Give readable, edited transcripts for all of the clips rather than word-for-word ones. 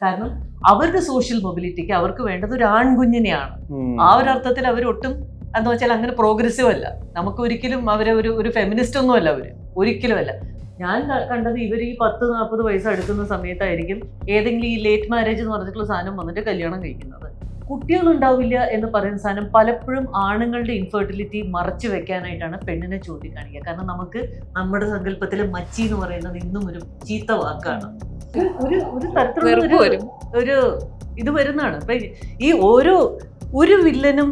കാരണം അവരുടെ സോഷ്യൽ മൊബിലിറ്റിക്ക് അവർക്ക് വേണ്ടത് ഒരു ആൺകുഞ്ഞിനെയാണ്. ആ ഒരു അർത്ഥത്തിൽ അവരൊട്ടും എന്ന് വെച്ചാൽ അങ്ങനെ പ്രോഗ്രസീവ് അല്ല. നമുക്ക് ഒരിക്കലും അവരെ ഒരു ഫെമിനിസ്റ്റ് ഒന്നും അല്ല അവര്, ഒരിക്കലും അല്ല. ഞാൻ കണ്ടത് ഇവർ ഈ 10-40 വയസ്സ് അടുക്കുന്ന സമയത്തായിരിക്കും ഏതെങ്കിലും ഈ ലേറ്റ് മാരേജ് എന്ന് പറഞ്ഞിട്ടുള്ള സാധനം വന്നിട്ട് കല്യാണം കഴിക്കുന്നത്. കുട്ടികളുണ്ടാവില്ല എന്ന് പറയുന്ന സാധനം പലപ്പോഴും ആണുങ്ങളുടെ ഇൻഫെർട്ടിലിറ്റി മറച്ചു വെക്കാനായിട്ടാണ് പെണ്ണിനെ ചൂണ്ടിക്കാണിക്കുക. കാരണം നമുക്ക് നമ്മുടെ സങ്കല്പത്തിൽ മച്ചി എന്ന് പറയുന്നത് ഇന്നും ഒരു ചീത്ത വാക്കാണ്. ഒരു തരത്തിലുള്ള ഒരു ഇത് വരുന്നതാണ്. അപ്പൊ ഈ ഒരു വില്ലനും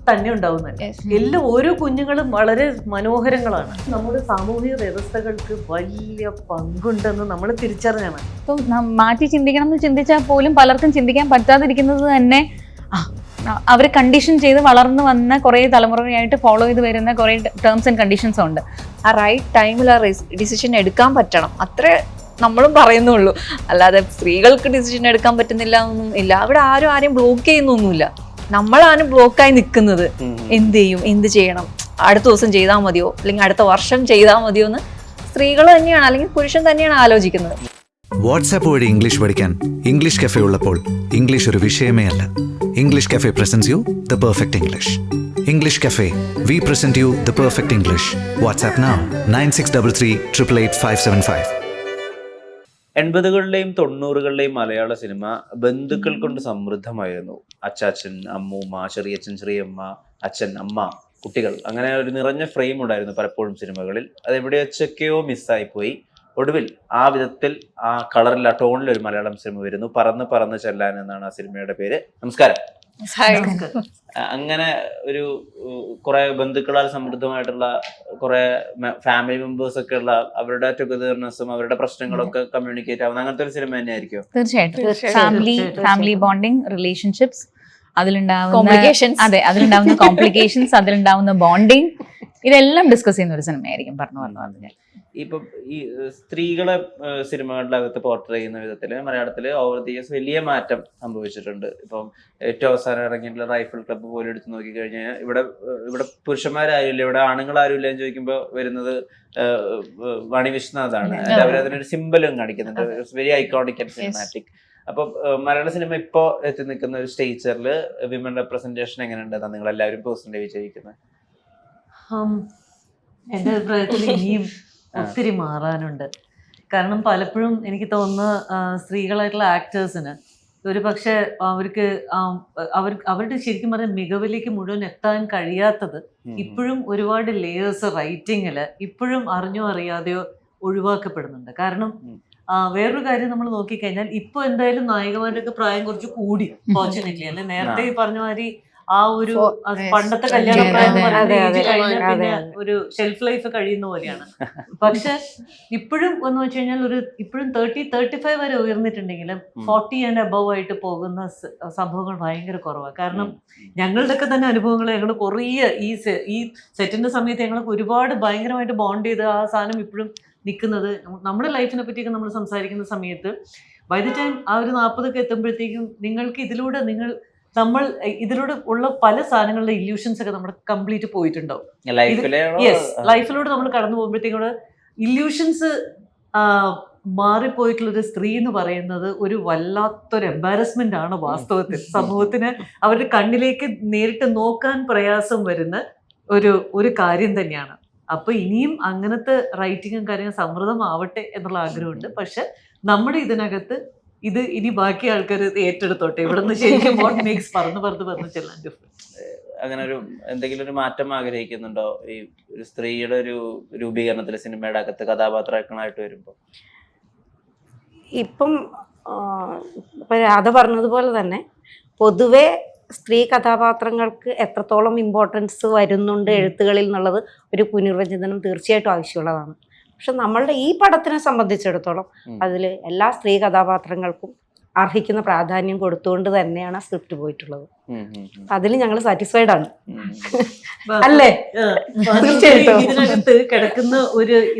തന്നെ ഉണ്ടാവുന്നത് എല്ലാം ഓരോ കുഞ്ഞുങ്ങളും വളരെ മനോഹരങ്ങളാണ്. നമ്മുടെ സാമൂഹിക വ്യവസ്ഥകൾക്ക് വലിയ പങ്കുണ്ടെന്ന് നമ്മൾ തിരിച്ചറിഞ്ഞാണ്. ഇപ്പം മാറ്റി ചിന്തിക്കണം എന്ന് ചിന്തിച്ചാൽ പോലും പലർക്കും ചിന്തിക്കാൻ പറ്റാതിരിക്കുന്നത് തന്നെ അവർ കണ്ടീഷൻ ചെയ്ത് വളർന്നു വന്ന കുറേ തലമുറയായിട്ട് ഫോളോ ചെയ്ത് വരുന്ന കുറേ ടേംസ് ആൻഡ് കണ്ടീഷൻസ് ഉണ്ട്. ആ റൈറ്റ് ടൈമിൽ ആ ഡിസിഷൻ എടുക്കാൻ പറ്റണം, അത്രേ നമ്മളും പറയുന്നുള്ളൂ. അല്ലാതെ സ്ത്രീകൾക്ക് ഡിസിഷൻ എടുക്കാൻ പറ്റുന്നില്ല ഒന്നും ഇല്ല. അവിടെ ആരെയും ബ്ലോക്ക് ചെയ്യുന്നൊന്നുമില്ല. നമ്മളാണ് ബ്ലോക്കായി നിൽക്കുന്നത്. എന്ത് ചെയ്യും, എന്ത് ചെയ്യണം, അടുത്ത ദിവസം ചെയ്താൽ മതിയോ അല്ലെങ്കിൽ അടുത്ത വർഷം ചെയ്താൽ മതിയോ എന്ന് സ്ത്രീകൾ തന്നെയാണ് അല്ലെങ്കിൽ പുരുഷൻ തന്നെയാണ് ആലോചിക്കുന്നത്. വാട്സാപ്പ് വഴി ഇംഗ്ലീഷ് പഠിക്കാൻ ഇംഗ്ലീഷ് കഫേ ഉള്ളപ്പോൾ ഇംഗ്ലീഷ് ഒരു വിഷയമേ അല്ല. English cafe presents you the perfect English. English cafe, we present you the perfect English. WhatsApp now 9633388575. 80കളിലെയും 90കളിലെയും Malayala cinema ബന്ധുക്കൾ കൊണ്ട് സമൃദ്ധമായിരുന്നു. അച്ചാച്ചൻ, അമ്മൂമ്മ, ചെറിയച്ഛൻ, ചെറിയമ്മ, അച്ഛൻ, അമ്മ, കുട്ടികൾ, അങ്ങനെ ഒരു നിറഞ്ഞ ഫ്രെയിം ഉണ്ടായിരുന്നു പലപ്പോഴും സിനിമകളിൽ. അത് എവിടെ വെച്ചൊക്കെയോ മിസ്സായിപ്പോയി. ഒടുവിൽ ആ വിധത്തിൽ ആ കളറിൽ, ആ ടോണിൽ ഒരു മലയാളം സിനിമ വരുന്നു. പറന്ന് പറന്ന് ചെല്ലാൻ എന്നാണ് ആ സിനിമയുടെ പേര്. നമസ്കാരം. അങ്ങനെ ഒരു കുറെ ബന്ധുക്കളാൽ സമൃദ്ധമായിട്ടുള്ള കുറെ ഫാമിലി മെമ്പേഴ്സ് ഒക്കെ ഉള്ള അവരുടെ ടുഗദർനെസ്സും അവരുടെ പ്രശ്നങ്ങളൊക്കെ കമ്മ്യൂണിക്കേറ്റ് ആവുന്ന അങ്ങനത്തെ ഒരു സിനിമ തന്നെയായിരിക്കും. തീർച്ചയായിട്ടും ഫാമിലി ബോണ്ടിങ്, റിലേഷൻഷിപ്സ്, അതിലുണ്ടാവുന്ന കോംപ്ലിക്കേഷൻസ്, അതിലുണ്ടാവുന്ന ബോണ്ടിങ്, ഇതെല്ലാം ഡിസ്കസ് ചെയ്യുന്ന ഒരു സിനിമയായിരിക്കും പറഞ്ഞു. ഇപ്പം ഈ സ്ത്രീകളെ സിനിമകളുടെ അകത്ത് പോർട്രേ ചെയ്യുന്ന വിധത്തിൽ മലയാളത്തിൽ ഓവർ ദി ഇയേഴ്സ് വലിയ മാറ്റം സംഭവിച്ചിട്ടുണ്ട്. ഇപ്പം ഏറ്റവും അവസാനം ഇറങ്ങിയിട്ടുള്ള റൈഫിൾ ക്ലബ്ബ് പോലെ എടുത്ത് നോക്കിക്കഴിഞ്ഞാൽ ഇവിടെ പുരുഷന്മാരാരുമില്ല, ഇവിടെ ആണുങ്ങളാരും ഇല്ല എന്ന് ചോദിക്കുമ്പോൾ വരുന്നത് വാണി വിശ്വനാഥാണ്. അവരതിനൊരു സിമ്പലും കാണിക്കുന്നുണ്ട്, വെരി ഐക്കോണിക് ആൻഡ് സിനിമാറ്റിക്. അപ്പൊ മലയാള സിനിമ ഇപ്പോ എത്തി നിൽക്കുന്ന ഒരു സ്റ്റേച്ചറിൽ വിമൻ റെപ്രസെന്റേഷൻ എങ്ങനെയുണ്ടെന്നാണ് നിങ്ങൾ എല്ലാവരും പേഴ്സണലി വിജയിക്കുന്നത്? എൻ്റെ അഭിപ്രായത്തിൽ ഇനിയും ഒത്തിരി മാറാനുണ്ട്. കാരണം പലപ്പോഴും എനിക്ക് തോന്നുന്നു സ്ത്രീകളായിട്ടുള്ള ആക്ടേഴ്സിന് ഒരു പക്ഷേ അവരുടെ ശരിക്കും പറഞ്ഞാൽ മികവിലേക്ക് മുഴുവൻ എത്താൻ കഴിയാത്തത് ഇപ്പോഴും ഒരുപാട് ലേയേഴ്സ് റൈറ്റിങ്ങിൽ ഇപ്പോഴും അറിഞ്ഞോ അറിയാതെയോ ഒഴിവാക്കപ്പെടുന്നുണ്ട്. കാരണം വേറൊരു കാര്യം നമ്മൾ നോക്കിക്കഴിഞ്ഞാൽ ഇപ്പോൾ എന്തായാലും നായികമാരുടെയൊക്കെ പ്രായം കുറച്ച് കൂടി, ഫോർച്യുനേറ്റ്ലി. അല്ലെ, നേരത്തെ ഈ പറഞ്ഞ മാതിരി ആ ഒരു പണ്ടത്തെ കല്യാണ പ്രായം കഴിഞ്ഞാൽ പിന്നെ ഒരു ഷെൽഫ് ലൈഫ് കഴിയുന്ന പോലെയാണ്. പക്ഷെ ഇപ്പോഴും എന്ന് വെച്ച് കഴിഞ്ഞാൽ ഇപ്പോഴും 30-35 വരെ ഉയർന്നിട്ടുണ്ടെങ്കിലും 40 ആൻഡ് അബവ് ആയിട്ട് പോകുന്ന സംഭവങ്ങൾ ഭയങ്കര കുറവാണ്. കാരണം ഞങ്ങളുടെയൊക്കെ തന്നെ അനുഭവങ്ങൾ, ഞങ്ങൾ കുറേ ഈ സെറ്റിന്റെ സമയത്ത് ഞങ്ങൾക്ക് ഒരുപാട് ഭയങ്കരമായിട്ട് ബോണ്ട് ചെയ്ത് ആ സാധനം ഇപ്പോഴും നിൽക്കുന്നത്. നമ്മുടെ ലൈഫിനെ പറ്റിയൊക്കെ നമ്മൾ സംസാരിക്കുന്ന സമയത്ത് ബൈ ദ ടൈം ആ ഒരു 40 എത്തുമ്പോഴത്തേക്കും നിങ്ങൾക്ക് നമ്മൾ ഇതിലൂടെ ഉള്ള പല സാധനങ്ങളുടെ ഇല്യൂഷൻസ് ഒക്കെ നമ്മുടെ കംപ്ലീറ്റ് പോയിട്ടുണ്ടാവും. ലൈഫിലൂടെ നമ്മൾ കടന്നു പോകുമ്പോഴത്തേക്കും ഇല്യൂഷൻസ് മാറിപ്പോയിട്ടുള്ളൊരു സ്ത്രീ എന്ന് പറയുന്നത് ഒരു വല്ലാത്തൊരു എംബാരസ്മെന്റ് ആണ് വാസ്തവത്തിൽ. സമൂഹത്തിന് അവരുടെ കണ്ണിലേക്ക് നേരിട്ട് നോക്കാൻ പ്രയാസം വരുന്ന ഒരു കാര്യം തന്നെയാണ്. അപ്പൊ ഇനിയും അങ്ങനത്തെ റൈറ്റിങ്ങും കാര്യങ്ങളും സമൃദ്ധമാവട്ടെ എന്നുള്ള ആഗ്രഹമുണ്ട്. പക്ഷെ നമ്മുടെ ഇതിനകത്ത് ഇത് ഇനി ബാക്കി ആൾക്കാർ ഏറ്റെടുത്തോട്ടെ. ഇവിടെ നിന്ന് ശരിക്കും വാട്ട് മേക്സ് പറഞ്ഞു ചെല്ലാൻ അങ്ങനെ എന്തെങ്കിലും ഒരു മാറ്റം ആഗ്രഹിക്കുന്നുണ്ടോ ഈ ഒരു സ്ത്രീയുടെ ഒരു രൂപീകരണത്തിൽ സിനിമയുടെ അകത്ത് കഥാപാത്രങ്ങളായിട്ട് വരുമ്പോൾ? ഇപ്പം രാധ പറഞ്ഞതുപോലെ തന്നെ പൊതുവെ സ്ത്രീ കഥാപാത്രങ്ങൾക്ക് എത്രത്തോളം ഇമ്പോർട്ടൻസ് വരുന്നുണ്ട് എഴുത്തുകളിൽ എന്നുള്ളത് ഒരു പുനർവിചിന്തനം തീർച്ചയായിട്ടും ആവശ്യമുള്ളതാണ്. പക്ഷെ നമ്മളുടെ ഈ പടത്തിനെ സംബന്ധിച്ചിടത്തോളം അതിൽ എല്ലാ സ്ത്രീ കഥാപാത്രങ്ങൾക്കും അർഹിക്കുന്ന പ്രാധാന്യം കൊടുത്തുകൊണ്ട് തന്നെയാണ് സ്ക്രിപ്റ്റ് പോയിട്ടുള്ളത്. അതിൽ ഞങ്ങൾ സാറ്റിസ്ഫൈഡ് ആണ്. അല്ലേ? തീർച്ചയായിട്ടും ഇതിനകത്ത് കിടക്കുന്ന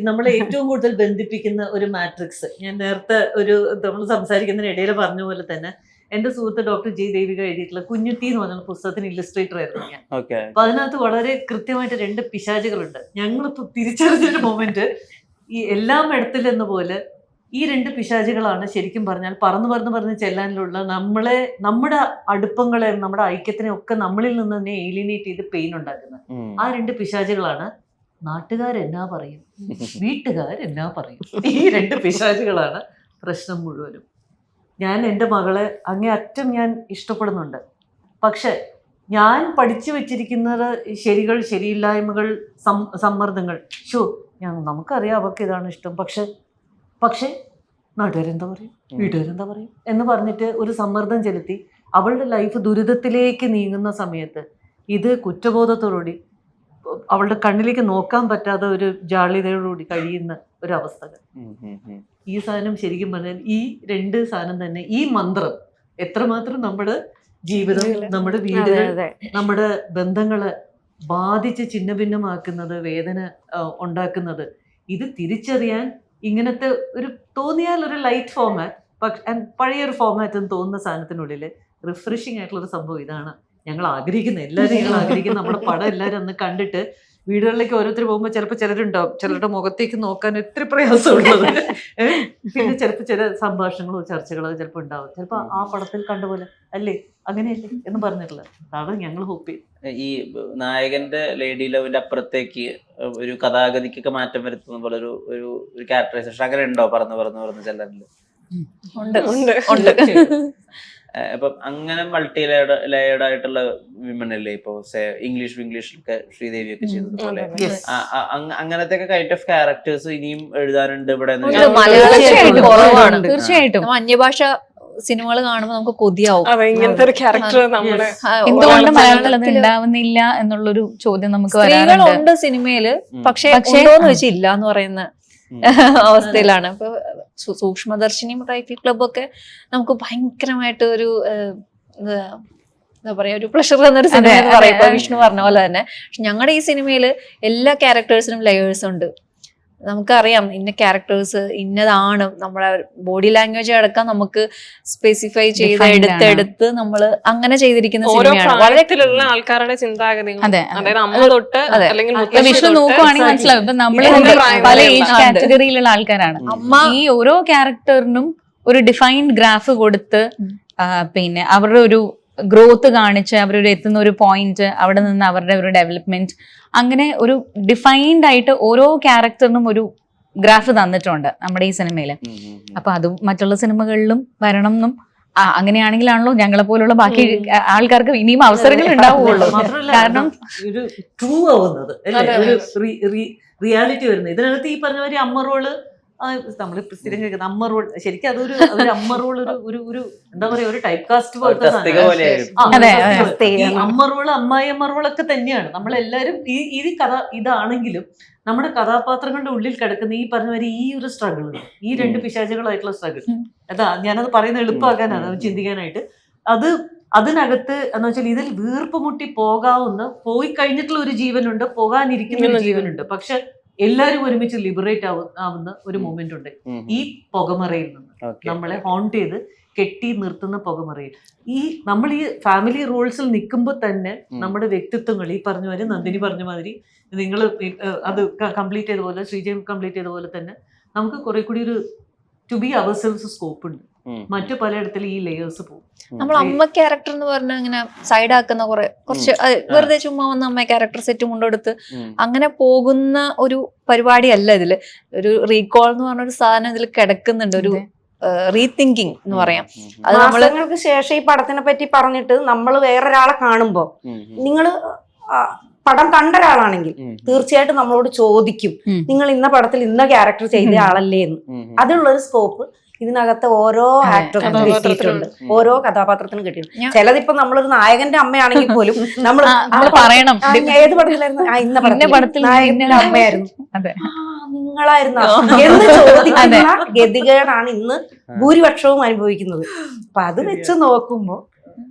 നമ്മളെ ഏറ്റവും കൂടുതൽ ബന്ധിപ്പിക്കുന്ന ഒരു മാട്രിക്സ്, ഞാൻ നേരത്തെ നമ്മൾ സംസാരിക്കുന്നതിനിടയിൽ പറഞ്ഞ പോലെ തന്നെ എന്റെ സുഹൃത്ത് ഡോക്ടർ ജി ദേവിക എഴുതിയിട്ടുള്ള കുഞ്ഞുട്ടി എന്ന് പറഞ്ഞ പുസ്തകത്തിന് ഇല്ലസ്ട്രേറ്റർ ആയിരുന്നു ഞാൻ. അപ്പൊ അതിനകത്ത് വളരെ കൃത്യമായിട്ട് 2 പിശാചുകളുണ്ട്. ഞങ്ങളിപ്പോ തിരിച്ചറിഞ്ഞൊരു മൊമെന്റ്, ഈ എല്ലാം ഇടത്തിലെന്ന പോലെ ഈ 2 പിശാചുകളാണ് ശരിക്കും പറഞ്ഞാൽ പറന്ന് ചെല്ലാനുള്ള നമ്മുടെ അടുപ്പങ്ങളെ, നമ്മുടെ ഐക്യത്തിനെ ഒക്കെ നമ്മളിൽ നിന്ന് തന്നെ ഏലിയനേറ്റ് ചെയ്ത് പെയിൻ ഉണ്ടാക്കുന്നത്. ആ 2 പിശാചുകളാണ് നാട്ടുകാരെന്നാ പറയും, വീട്ടുകാരെന്നാ പറയും. ഈ 2 പിശാചുകളാണ് പ്രശ്നം മുഴുവനും. ഞാൻ എൻ്റെ മകളെ അങ്ങേയറ്റം ഞാൻ ഇഷ്ടപ്പെടുന്നുണ്ട്. പക്ഷെ ഞാൻ പഠിച്ചു വെച്ചിരിക്കുന്നത് ശരികൾ, ശരിയില്ലായ്മകൾ, സമ്മർദ്ദങ്ങൾ, നമുക്കറിയാം അവർക്ക് ഇതാണ് ഇഷ്ടം, പക്ഷെ നാട്ടുകാരെന്താ പറയും, വീട്ടുകാരെന്താ പറയും എന്ന് പറഞ്ഞിട്ട് ഒരു സമ്മർദ്ദം ചെലുത്തി അവളുടെ ലൈഫ് ദുരിതത്തിലേക്ക് നീങ്ങുന്ന സമയത്ത് ഇത് കുറ്റബോധത്തോടുകൂടി അവളുടെ കണ്ണിലേക്ക് നോക്കാൻ പറ്റാതെ ഒരു ജാള്യതയോടുകൂടി കഴിയുന്ന ഒരവസ്ഥകൾ. ഈ സാധനം ശരിക്കും പറഞ്ഞാൽ ഈ 2 സാധനം തന്നെ, ഈ മന്ത്രം എത്രമാത്രം നമ്മുടെ ജീവിതം, നമ്മുടെ വീടുകൾ, നമ്മുടെ ബന്ധങ്ങളെ ബാധിച്ച് ഛിന്നഭിന്നമാക്കുന്നത്, വേദന ഉണ്ടാക്കുന്നത്, ഇത് തിരിച്ചറിയാൻ ഇങ്ങനത്തെ ഒരു തോന്നിയാൽ ഒരു ലൈറ്റ് ഫോമാറ്റ്, പക്ഷെ പഴയൊരു ഫോമാറ്റ് എന്ന് തോന്നുന്ന സാധനത്തിനുള്ളിൽ റിഫ്രഷിംഗ് ആയിട്ടുള്ളൊരു സംഭവം ഇതാണ് ഞങ്ങൾ ആഗ്രഹിക്കുന്നത്. എല്ലാവരും ഞങ്ങൾ ആഗ്രഹിക്കുന്നത് നമ്മുടെ പടം എല്ലാവരും ഒന്ന് കണ്ടിട്ട് വീടുകളിലേക്ക് ഓരോരുത്തർ പോകുമ്പോൾ ചിലപ്പോൾ ചിലരുണ്ടാവും, ചിലരുടെ മുഖത്തേക്ക് നോക്കാൻ ഒത്തിരി പ്രയാസമുള്ളത്. പിന്നെ ചിലപ്പോൾ ചില സംഭാഷണങ്ങളോ ചർച്ചകളോ ചിലപ്പോൾ ഉണ്ടാവും. ചിലപ്പോൾ ആ പടത്തിൽ കണ്ടുപോലെ അല്ലേ, അങ്ങനെയല്ലേ എന്ന് പറഞ്ഞിട്ടുള്ളത്. അതാണ് ഞങ്ങൾ ഹോപ്പ് ചെയ്ത്. ഈ നായകന്റെ ലേഡി ലവിന്റെ അപ്പുറത്തേക്ക് ഒരു കഥാഗതിക്കൊക്കെ മാറ്റം വരുത്തുന്ന പോലെ ഒരു ക്യാരക്ടറൈസേഷൻ അങ്ങനെ ഉണ്ടോ പറഞ്ഞ് ചെല്ലറിൽ? ഉണ്ട്. അപ്പം അങ്ങനെ മൾട്ടി ലെയർഡ് ആയിട്ടുള്ള വിമൻ അല്ലേ ഇപ്പൊ ഇംഗ്ലീഷിലൊക്കെ ശ്രീദേവിയൊക്കെ ചെയ്തതുപോലെ അങ്ങനത്തെ കൈൻഡ് ഓഫ് ക്യാരക്ടേഴ്സ് ഇനിയും എഴുതാനുണ്ട് ഇവിടെ? കുറവാണ് തീർച്ചയായിട്ടും. അന്യഭാഷ സിനിമകൾ കാണുമ്പോൾ നമുക്ക് കൊതിയാവും. ഇങ്ങനത്തെ ഒരു ക്യാരക്ടർ നമ്മുടെ എന്തുകൊണ്ട് മലയാളത്തിൽ അത് ഉണ്ടാവുന്നില്ല എന്നുള്ളൊരു ചോദ്യം നമുക്ക് സ്ത്രീകളുണ്ട് സിനിമയില്, പക്ഷെ ഉണ്ടോന്ന് വെച്ചാൽ ഇല്ല എന്ന് പറയുന്ന അവസ്ഥയിലാണ്. ഇപ്പൊ സൂക്ഷ്മദർശിനിയും റൈഫിൾ ക്ലബൊക്കെ നമുക്ക് ഭയങ്കരമായിട്ട് ഒരു എന്താ പറയാ, ഒരു പ്ലഷർ എന്നൊരു സിനിമ എന്ന് പറയാം. ഇപ്പൊ വിഷ്ണു പറഞ്ഞ പോലെ തന്നെ. പക്ഷെ ഞങ്ങളുടെ ഈ സിനിമയില് എല്ലാ ക്യാരക്ടേഴ്സിനും ലെയേഴ്സ് ഉണ്ട്. നമുക്കറിയാം ഇന്ന ക്യാരക്ടേഴ്സ് ഇന്നതാണ്, നമ്മുടെ ബോഡി ലാംഗ്വേജ് അടക്കം നമുക്ക് സ്പെസിഫൈ ചെയ്ത് എടുത്തെടുത്ത് നമ്മൾ അങ്ങനെ ചെയ്തിരിക്കുന്ന സിനിമയാണ്. പ്രായത്തിലുള്ള ആൾക്കാരുടെ ചിന്താഗതികൾ, അതായത് അമ്മ തൊട്ട് അല്ലെങ്കിൽ വിഷ്ണു നോക്കുവാണെങ്കിൽ മനസ്സിലാവും. ഇപ്പൊ നമ്മള് പല ഏജ് കാറ്റഗറിയിലുള്ള ആൾക്കാരാണ്. ഈ ഓരോ ക്യാരക്ടറിനും ഒരു ഡിഫൈൻഡ് ഗ്രാഫ് കൊടുത്ത് പിന്നെ അവരുടെ ഒരു ഗ്രോത്ത് കാണിച്ച് അവരൊരു എത്തുന്ന ഒരു പോയിന്റ്, അവിടെ നിന്ന് അവരുടെ ഒരു ഡെവലപ്മെന്റ്, അങ്ങനെ ഒരു ഡിഫൈൻഡ് ആയിട്ട് ഓരോ ക്യാരക്ടറിനും ഒരു ഗ്രാഫ് തന്നിട്ടുണ്ട് നമ്മുടെ ഈ സിനിമയില്. അപ്പൊ അതും മറ്റുള്ള സിനിമകളിലും വരണം എന്നും അങ്ങനെയാണെങ്കിലാണല്ലോ ഞങ്ങളെ പോലുള്ള ബാക്കി ആൾക്കാർക്ക് ഇനിയും അവസരങ്ങൾ ഉണ്ടാവുള്ളൂ. കാരണം ഒരു ട്രൂ ആവുന്നത് റിയാലിറ്റി വരുന്നത് ഇതിനകത്ത് ഈ പറഞ്ഞ മാതിരി അമ്മ റോള് നമ്മൾ സ്ഥിരം കേൾക്കുന്ന അമ്മ റോൾ, ശരിക്കും അതൊരു അമ്മ റോൾ ഒരു എന്താ പറയാ, ഒരു ടൈപ്പ് കാസ്റ്റ് പോലത്തെ അമ്മ റോള്, അമ്മ റോളൊക്കെ തന്നെയാണ്. നമ്മളെല്ലാരും ഈ കഥ ഇതാണെങ്കിലും നമ്മുടെ കഥാപാത്രങ്ങളുടെ ഉള്ളിൽ കിടക്കുന്ന ഈ പറഞ്ഞ മാതിരി ഈ ഒരു സ്ട്രഗിൾ, ഈ 2 പിശാചുകളായിട്ടുള്ള സ്ട്രഗിൾ, അതാ ഞാനത് പറയുന്നത് എളുപ്പമാക്കാനാണ്, ചിന്തിക്കാനായിട്ട്. അതിനകത്ത് എന്ന് വെച്ചാൽ ഇതിൽ വീർപ്പ് മുട്ടി പോയി കഴിഞ്ഞിട്ടുള്ള ഒരു ജീവനുണ്ട്, പോകാനിരിക്കുന്ന ഒരു ജീവനുണ്ട്. പക്ഷെ എല്ലാരും ഒരുമിച്ച് ലിബറേറ്റ് ആവുന്ന ഒരു മൊമെന്റ് ഉണ്ട് ഈ പുകമറയിൽ നിന്ന്, നമ്മളെ ഹോണ്ട് ചെയ്ത് കെട്ടി നിർത്തുന്ന പുകമറയിൽ. നമ്മൾ ഈ ഫാമിലി റോൾസിൽ നിൽക്കുമ്പോൾ തന്നെ നമ്മുടെ വ്യക്തിത്വങ്ങൾ, ഈ പറഞ്ഞ മാതിരി നന്ദിനി പറഞ്ഞ മാതിരി, നിങ്ങൾ അത് കംപ്ലീറ്റ് ചെയ്ത പോലെ, ശ്രീജയം കംപ്ലീറ്റ് ചെയ്ത പോലെ തന്നെ നമുക്ക് കുറെ കൂടി ഒരു ടു ബി അവർ സെൽഫ് സ്കോപ്പ് ഉണ്ട്. മറ്റു പലയിടത്തിൽ ഈ ലെയേഴ്സ് പോകും. നമ്മൾ അമ്മ ക്യാരക്ടർ എന്ന് പറഞ്ഞാൽ ഇങ്ങനെ സൈഡ് ആക്കുന്ന കുറച്ച് വെറുതെ ചുമ്മാ വന്ന അമ്മ ക്യാരക്ടർ സെറ്റ് കൊണ്ടെടുത്ത് അങ്ങനെ പോകുന്ന ഒരു പരിപാടി അല്ല ഇതില്. ഒരു റീകോൾ എന്ന് പറഞ്ഞ ഒരു സാധനം ഇതിൽ കിടക്കുന്നുണ്ട്, ഒരു റീതിങ്കിങ് എന്ന് പറയാം. അത് നമ്മൾക്ക് ശേഷം ഈ പടത്തിനെ പറ്റി പറഞ്ഞിട്ട് നമ്മൾ വേറൊരാളെ കാണുമ്പോ, നിങ്ങള് പടം കണ്ട ഒരാളാണെങ്കിൽ തീർച്ചയായിട്ടും നമ്മളോട് ചോദിക്കും, നിങ്ങൾ ഇന്ന പടത്തിൽ ഇന്ന ക്യാരക്ടർ ചെയ്ത ആളല്ലേ എന്ന്. അതിനുള്ളൊരു സ്കോപ്പ് ഇതിനകത്ത് ഓരോ ആക്ടർക്കും കിട്ടിയിട്ടുണ്ട്, ഓരോ കഥാപാത്രത്തിനും കിട്ടിയിട്ടുണ്ട്. ചിലതിപ്പോ നമ്മളൊരു നായകന്റെ അമ്മയാണെങ്കിൽ പോലും നമ്മൾ പറയണം ഏത് പടത്തിലായിരുന്നു, ഇന്ന പടത്തിൽ നായകന്റെ അമ്മയായിരുന്നു, നിങ്ങളായിരുന്നു എന്ന് ചോദിക്കുന്ന ഗതികേടാണ് ഇന്ന് ഭൂരിപക്ഷവും അനുഭവിക്കുന്നത്. അപ്പൊ അത് വെച്ച് നോക്കുമ്പോ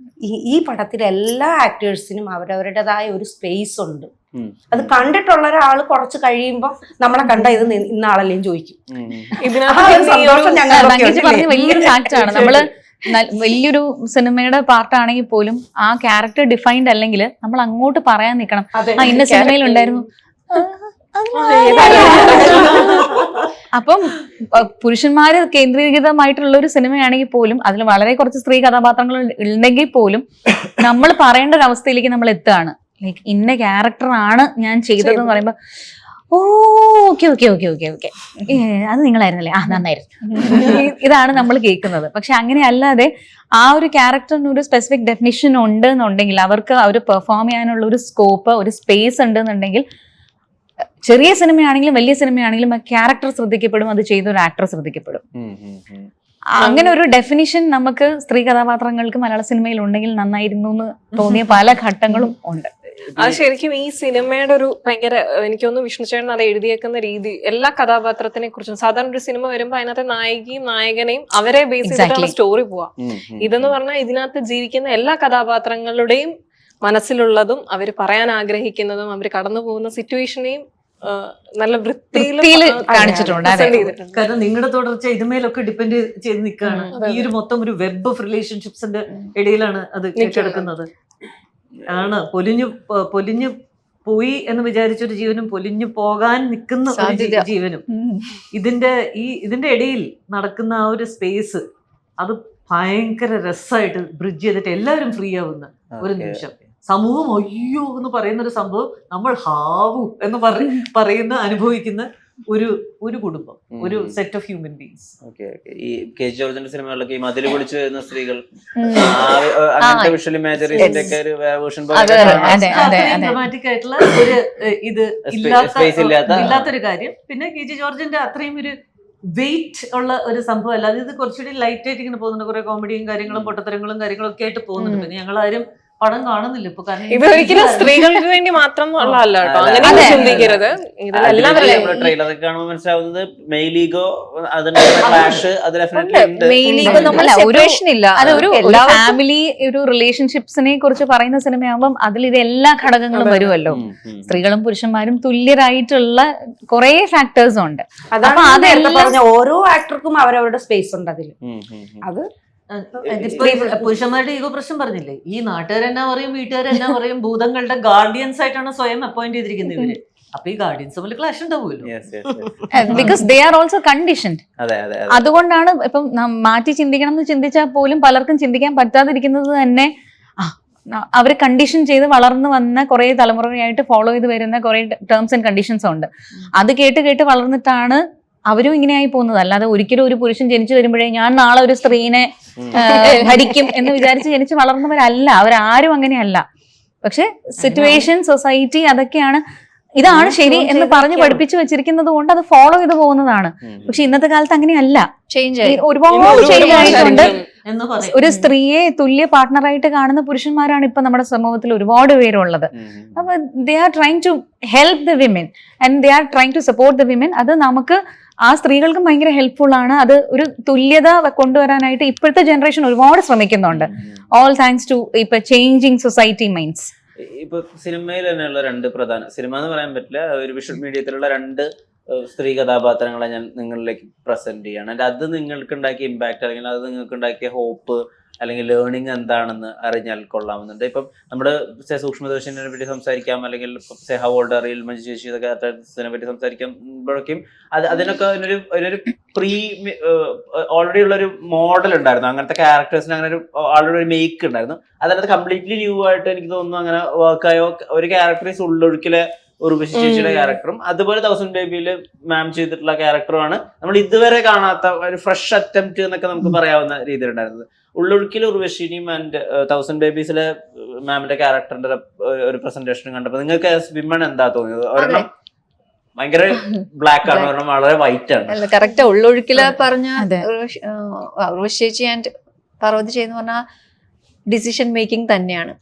ഈ പടത്തിലെ എല്ലാ ആക്ടേഴ്സിനും അവരവരുടേതായ ഒരു സ്പേസ് ഉണ്ട്. അത് കണ്ടിട്ടുള്ള ഒരാൾ കുറച്ച് കഴിയുമ്പോ നമ്മളെ കണ്ട ഇത് ഇന്ന ആളല്ലേ ചോദിക്കും. വലിയൊരു ഫാക്റ്റാണ്. നമ്മള് വലിയൊരു സിനിമയുടെ പാർട്ടാണെങ്കിൽ പോലും ആ ക്യാരക്ടർ ഡിഫൈൻഡ് അല്ലെങ്കിൽ നമ്മൾ അങ്ങോട്ട് പറയാൻ നിൽക്കണം, ഇന്ന സിനിമയിൽ ഉണ്ടായിരുന്നു. അപ്പം പുരുഷന്മാര് കേന്ദ്രീകൃതമായിട്ടുള്ള ഒരു സിനിമയാണെങ്കിൽ പോലും അതിൽ വളരെ കുറച്ച് സ്ത്രീ കഥാപാത്രങ്ങൾ ഉണ്ടെങ്കിൽ പോലും നമ്മൾ പറയേണ്ട ഒരു അവസ്ഥയിലേക്ക് നമ്മൾ എത്തുകയാണ്. ലൈക്ക് ഇന്ന ക്യാരക്ടറാണ് ഞാൻ ചെയ്തതെന്ന് പറയുമ്പോ oh okay okay okay okay okay അത് നിങ്ങളായിരുന്നല്ലേ, നന്നായിരുന്നു. ഇതാണ് നമ്മൾ കേൾക്കുന്നത്. പക്ഷെ അങ്ങനെ അല്ലാതെ ആ ഒരു ക്യാരക്ടറിന് ഒരു സ്പെസിഫിക് ഡെഫിനിഷൻ ഉണ്ട് എന്നുണ്ടെങ്കിൽ, അവർക്ക് അവർ പെർഫോം ചെയ്യാനുള്ള ഒരു സ്കോപ്പ്, ഒരു സ്പേസ് ഉണ്ട് എന്നുണ്ടെങ്കിൽ, ചെറിയ സിനിമയാണെങ്കിലും വലിയ സിനിമയാണെങ്കിലും ആ ക്യാരക്ടർ ശ്രദ്ധിക്കപ്പെടും, അത് ചെയ്ത ഒരു ആക്ടർ ശ്രദ്ധിക്കപ്പെടും. അങ്ങനെ ഒരു ഡെഫിനിഷൻ നമുക്ക് സ്ത്രീ കഥാപാത്രങ്ങൾക്ക് മലയാള സിനിമയിൽ ഉണ്ടെങ്കിൽ നന്നായിരുന്നു എന്ന് തോന്നിയ പല ഘട്ടങ്ങളും ഉണ്ട്. അത് ശരിക്കും ഈ സിനിമയുടെ ഒരു ഭയങ്കര, എനിക്കൊന്ന് വിഷ്ണു ചേട്ടൻ അത് എഴുതിയേക്കുന്ന രീതി, എല്ലാ കഥാപാത്രത്തിനെ കുറിച്ചും സാധാരണ ഒരു സിനിമ വരുമ്പോ അതിനകത്തെ നായികയും നായകനെയും അവരെ ബേസ് ചെയ്തിട്ടുള്ള സ്റ്റോറി പോവാം. ഇതെന്ന് പറഞ്ഞാൽ ഇതിനകത്ത് ജീവിക്കുന്ന എല്ലാ കഥാപാത്രങ്ങളുടെയും മനസ്സിലുള്ളതും അവർ പറയാൻ ആഗ്രഹിക്കുന്നതും അവർ കടന്നു പോകുന്ന സിറ്റുവേഷനെയും നല്ല വൃത്തിയിൽ കാണിച്ചിട്ടുണ്ട്. കാരണം നിങ്ങളുടെ തുടർച്ച ഇതുമേലൊക്കെ ഡിപ്പെൻഡ് ചെയ്ത് നിൽക്കുകയാണ്. ഈ ഒരു മൊത്തം ഒരു വെബ് ഓഫ് റിലേഷൻഷിപ്സിന്റെ ഇടയിലാണ് അത് കിടക്കുന്നത്. ആണ് പൊലിഞ്ഞു പോയി എന്ന് വിചാരിച്ചൊരു ജീവനും പൊലിഞ്ഞു പോകാൻ നിൽക്കുന്ന ഒരു ജീവനും ഇതിന്റെ ഇടയിൽ നടക്കുന്ന ആ ഒരു സ്പേസ്, അത് ഭയങ്കര രസമായിട്ട് ബ്രിഡ്ജ് ചെയ്തിട്ട് എല്ലാവരും ഫ്രീ ആവുന്ന ഒരു നിമിഷം. സമൂഹം അയ്യോ എന്ന് പറയുന്ന ഒരു സംഭവം നമ്മൾ ഹാവു എന്ന് പറയുന്ന അനുഭവിക്കുന്ന ഒരു കുടുംബം, ഒരു സെറ്റ് ഓഫ് ഹ്യൂമൻ ബീങ്സ്. ഈ കെ ജി ജോർജിന്റെ സിനിമകളിലൊക്കെ ഈ മതിൽ പൊളിച്ചു വരുന്ന സ്ത്രീകൾ, അങ്ങനത്തെ വിഷ്വൽ ഇമാജിനേഷന്റെ ഒക്കെ ഒരു വേർഷൻ ഡ്രമാറ്റിക് ആയിട്ടുള്ള ഒരു ഇത് ഇല്ലാത്തൊരു കാര്യം. പിന്നെ കെ ജി ജോർജിന്റെ അത്രയും ഒരു വെയിറ്റ് ഉള്ള ഒരു സംഭവം അല്ല. ഇത് കുറച്ചുകൂടി ലൈറ്റ് ആയിട്ട് ഇങ്ങനെ പോകുന്നുണ്ട്. കുറെ കോമഡിയും കാര്യങ്ങളും പൊട്ടത്തരങ്ങളും കാര്യങ്ങളും ഒക്കെ ആയിട്ട് പോകുന്നുണ്ട്. പിന്നെ ഞങ്ങളാരും പടം കാണുന്നില്ല ഇപ്പൊ. കാരണം ഇതൊരിക്കലും സ്ത്രീകൾക്ക് വേണ്ടി മാത്രം ഉള്ളതല്ല കേട്ടോ, അങ്ങനെ ചിന്തിക്കരുത്. ട്രെയിലർ കാണുമ്പോൾ മനസ്സിലാവുന്നത് മെയിൽ ഈഗോ, അതിന്റെ ക്ലാഷ് അത് ഡെഫിനറ്റ്ലി ഉണ്ട്. ഒരു ഫാമിലി ഒരു റിലേഷൻഷിപ്സിനെ കുറിച്ച് പറയുന്ന സിനിമയാകുമ്പോൾ അതിൽ ഇത് എല്ലാ ഘടകങ്ങളും വരുമല്ലോ. സ്ത്രീകളും പുരുഷന്മാരും തുല്യരായിട്ടുള്ള കുറെ ഫാക്ടേഴ്സ് ഉണ്ട്. അപ്പൊ അതെല്ലാം ഓരോ ആക്ടർക്കും അവരവരുടെ സ്പേസ് ഉണ്ട് അതിൽ. അത് പുരുഷന്മാരുടെ ഈഗോ പ്രശ്നം പറഞ്ഞില്ലേ, ഈ നാട്ടുകാരെന്നാ പറയും, വീട്ടുകാരെന്നാ പറയും, ഭൂതങ്ങളുടെ ഗാർഡിയൻസ് ആയിട്ടാണ് സ്വയം അപ്പോയിന്റ് ചെയ്തിരിക്കുന്നത് ഇവര്. അപ്പൊ ഈ ഗാർഡിയൻസ് തമ്മിൽ ക്ലാഷ് ഉണ്ടാവുമല്ലോ. Because they are also conditioned. അതുകൊണ്ടാണ് ഇപ്പം മാറ്റി ചിന്തിക്കണം എന്ന് ചിന്തിച്ചാൽ പോലും പലർക്കും ചിന്തിക്കാൻ പറ്റാതിരിക്കുന്നത് തന്നെ അവർ കണ്ടീഷൻ ചെയ്ത് വളർന്നു വന്ന കുറെ തലമുറയായിട്ട് ഫോളോ ചെയ്ത് വരുന്ന കുറെ ടേംസ് ആൻഡ് കണ്ടീഷൻസ് ഉണ്ട്. അത് കേട്ട് കേട്ട് വളർന്നിട്ടാണ് അവരും ഇങ്ങനെയായി പോകുന്നത്. അല്ലാതെ ഒരിക്കലും ഒരു പുരുഷൻ ജനിച്ചു വരുമ്പോഴേ ഞാൻ നാളെ ഒരു സ്ത്രീനെ ഹരിക്കും എന്ന് വിചാരിച്ച് ജനിച്ച് വളർന്നവരല്ല, അവരാരും അങ്ങനെയല്ല. പക്ഷെ സിറ്റുവേഷൻ, സൊസൈറ്റി, അതൊക്കെയാണ് ഇതാണ് ശരി എന്ന് പറഞ്ഞ് പഠിപ്പിച്ചു വെച്ചിരിക്കുന്നത് കൊണ്ട് അത് ഫോളോ ചെയ്ത് പോകുന്നതാണ്. പക്ഷെ ഇന്നത്തെ കാലത്ത് അങ്ങനെയല്ല, ഒരുപാട് ചേഞ്ച് ആയിട്ടുണ്ട്. ഒരു സ്ത്രീയെ തുല്യ പാർട്ട്ണറായിട്ട് കാണുന്ന പുരുഷന്മാരാണ് ഇപ്പൊ നമ്മുടെ സമൂഹത്തിൽ ഒരുപാട് പേരുള്ളത്. അപ്പൊ they are trying to help the women and they are trying to support the women. അത് നമുക്ക് ആ സ്ത്രീകൾക്കും ഭയങ്കര ഹെൽപ്ഫുൾ ആണ്. അത് ഒരു തുല്യത കൊണ്ടുവരാനായിട്ട് ഇപ്പോഴത്തെ ജനറേഷൻ ഒരുപാട് ശ്രമിക്കുന്നുണ്ട്. ഓൾ താങ്ക്സ് ടു ഇപ്പൊ ചേഞ്ചിങ് സൊസൈറ്റി മൈൻഡ്സ്. ഇപ്പൊ സിനിമയിൽ തന്നെയുള്ള രണ്ട് പ്രധാന, സിനിമ എന്ന് പറയാൻ പറ്റില്ല, ഒരു വിഷ്വൽ മീഡിയത്തിലുള്ള രണ്ട് സ്ത്രീ കഥാപാത്രങ്ങളെ ഞാൻ നിങ്ങളിലേക്ക് പ്രസന്റ് ചെയ്യാണ്. അത് നിങ്ങൾക്ക് ഉണ്ടാക്കിയ ഇമ്പാക്ട് അല്ലെങ്കിൽ അത് നിങ്ങൾക്ക് ഉണ്ടാക്കിയ ഹോപ്പ് അല്ലെങ്കിൽ ലേണിംഗ് എന്താണെന്ന് അറിഞ്ഞാൽ കൊള്ളാമെന്നുണ്ട്. ഇപ്പം നമ്മുടെ സൂക്ഷ്മദർശിനെ പറ്റി സംസാരിക്കാം, അല്ലെങ്കിൽ സെഹ വോൾഡറിൽ മഞ്ജു ചേച്ചി ഇതൊക്കെ പറ്റി സംസാരിക്കുമ്പോഴേക്കും അതിനൊക്കെ ഒരു പ്രീ ഓൾറെഡി ഉള്ളൊരു മോഡൽ ഉണ്ടായിരുന്നു. അങ്ങനത്തെ ക്യാരക്ടേഴ്സിന് അങ്ങനെ ഒരു ഓൾറെഡി ഒരു മേക്ക് ഉണ്ടായിരുന്നു. അതിനകത്ത് കംപ്ലീറ്റ്ലി ന്യൂ ആയിട്ട് എനിക്ക് തോന്നുന്നു അങ്ങനെ വർക്കായോ ഒരു ക്യാരക്ടറൈസ് ഉള്ളൊഴുക്കിലെ ഉർവശി ചേച്ചിയുടെ ക്യാരക്ടറും അതുപോലെ 1000 ബേബിയിൽ മാം ചെയ്തിട്ടുള്ള ക്യാരക്ടറുമാണ് നമ്മൾ ഇതുവരെ കാണാത്ത ഒരു ഫ്രഷ് അറ്റംപ്റ്റ് എന്നൊക്കെ നമുക്ക് പറയാവുന്ന രീതിയിലുണ്ടായിരുന്നത്. ഉള്ളൊഴുക്കിൽ ഉർവശിനിയും ആൻഡ് 1000 ബേബീസിലെ മാമിന്റെ ക്യാരക്ടറിന്റെ ഒരു പ്രസന്റേഷൻ കണ്ടപ്പോൾ നിങ്ങൾക്ക് വിമൺ എന്താ തോന്നിയത്? ഒരെണ്ണം ഭയങ്കര ബ്ലാക്ക് ആണ്, ഒരെണ്ണം വളരെ വൈറ്റ് ആണ്. കറക്റ്റ് ഉള്ളൊഴുക്കില് പറഞ്ഞ ഉർവശി ചേച്ചി ആൻഡ് പാർവതി ചെയ്യുന്ന പറഞ്ഞ ഡിസിഷൻ മേക്കിംഗ് തന്നെയാണ്.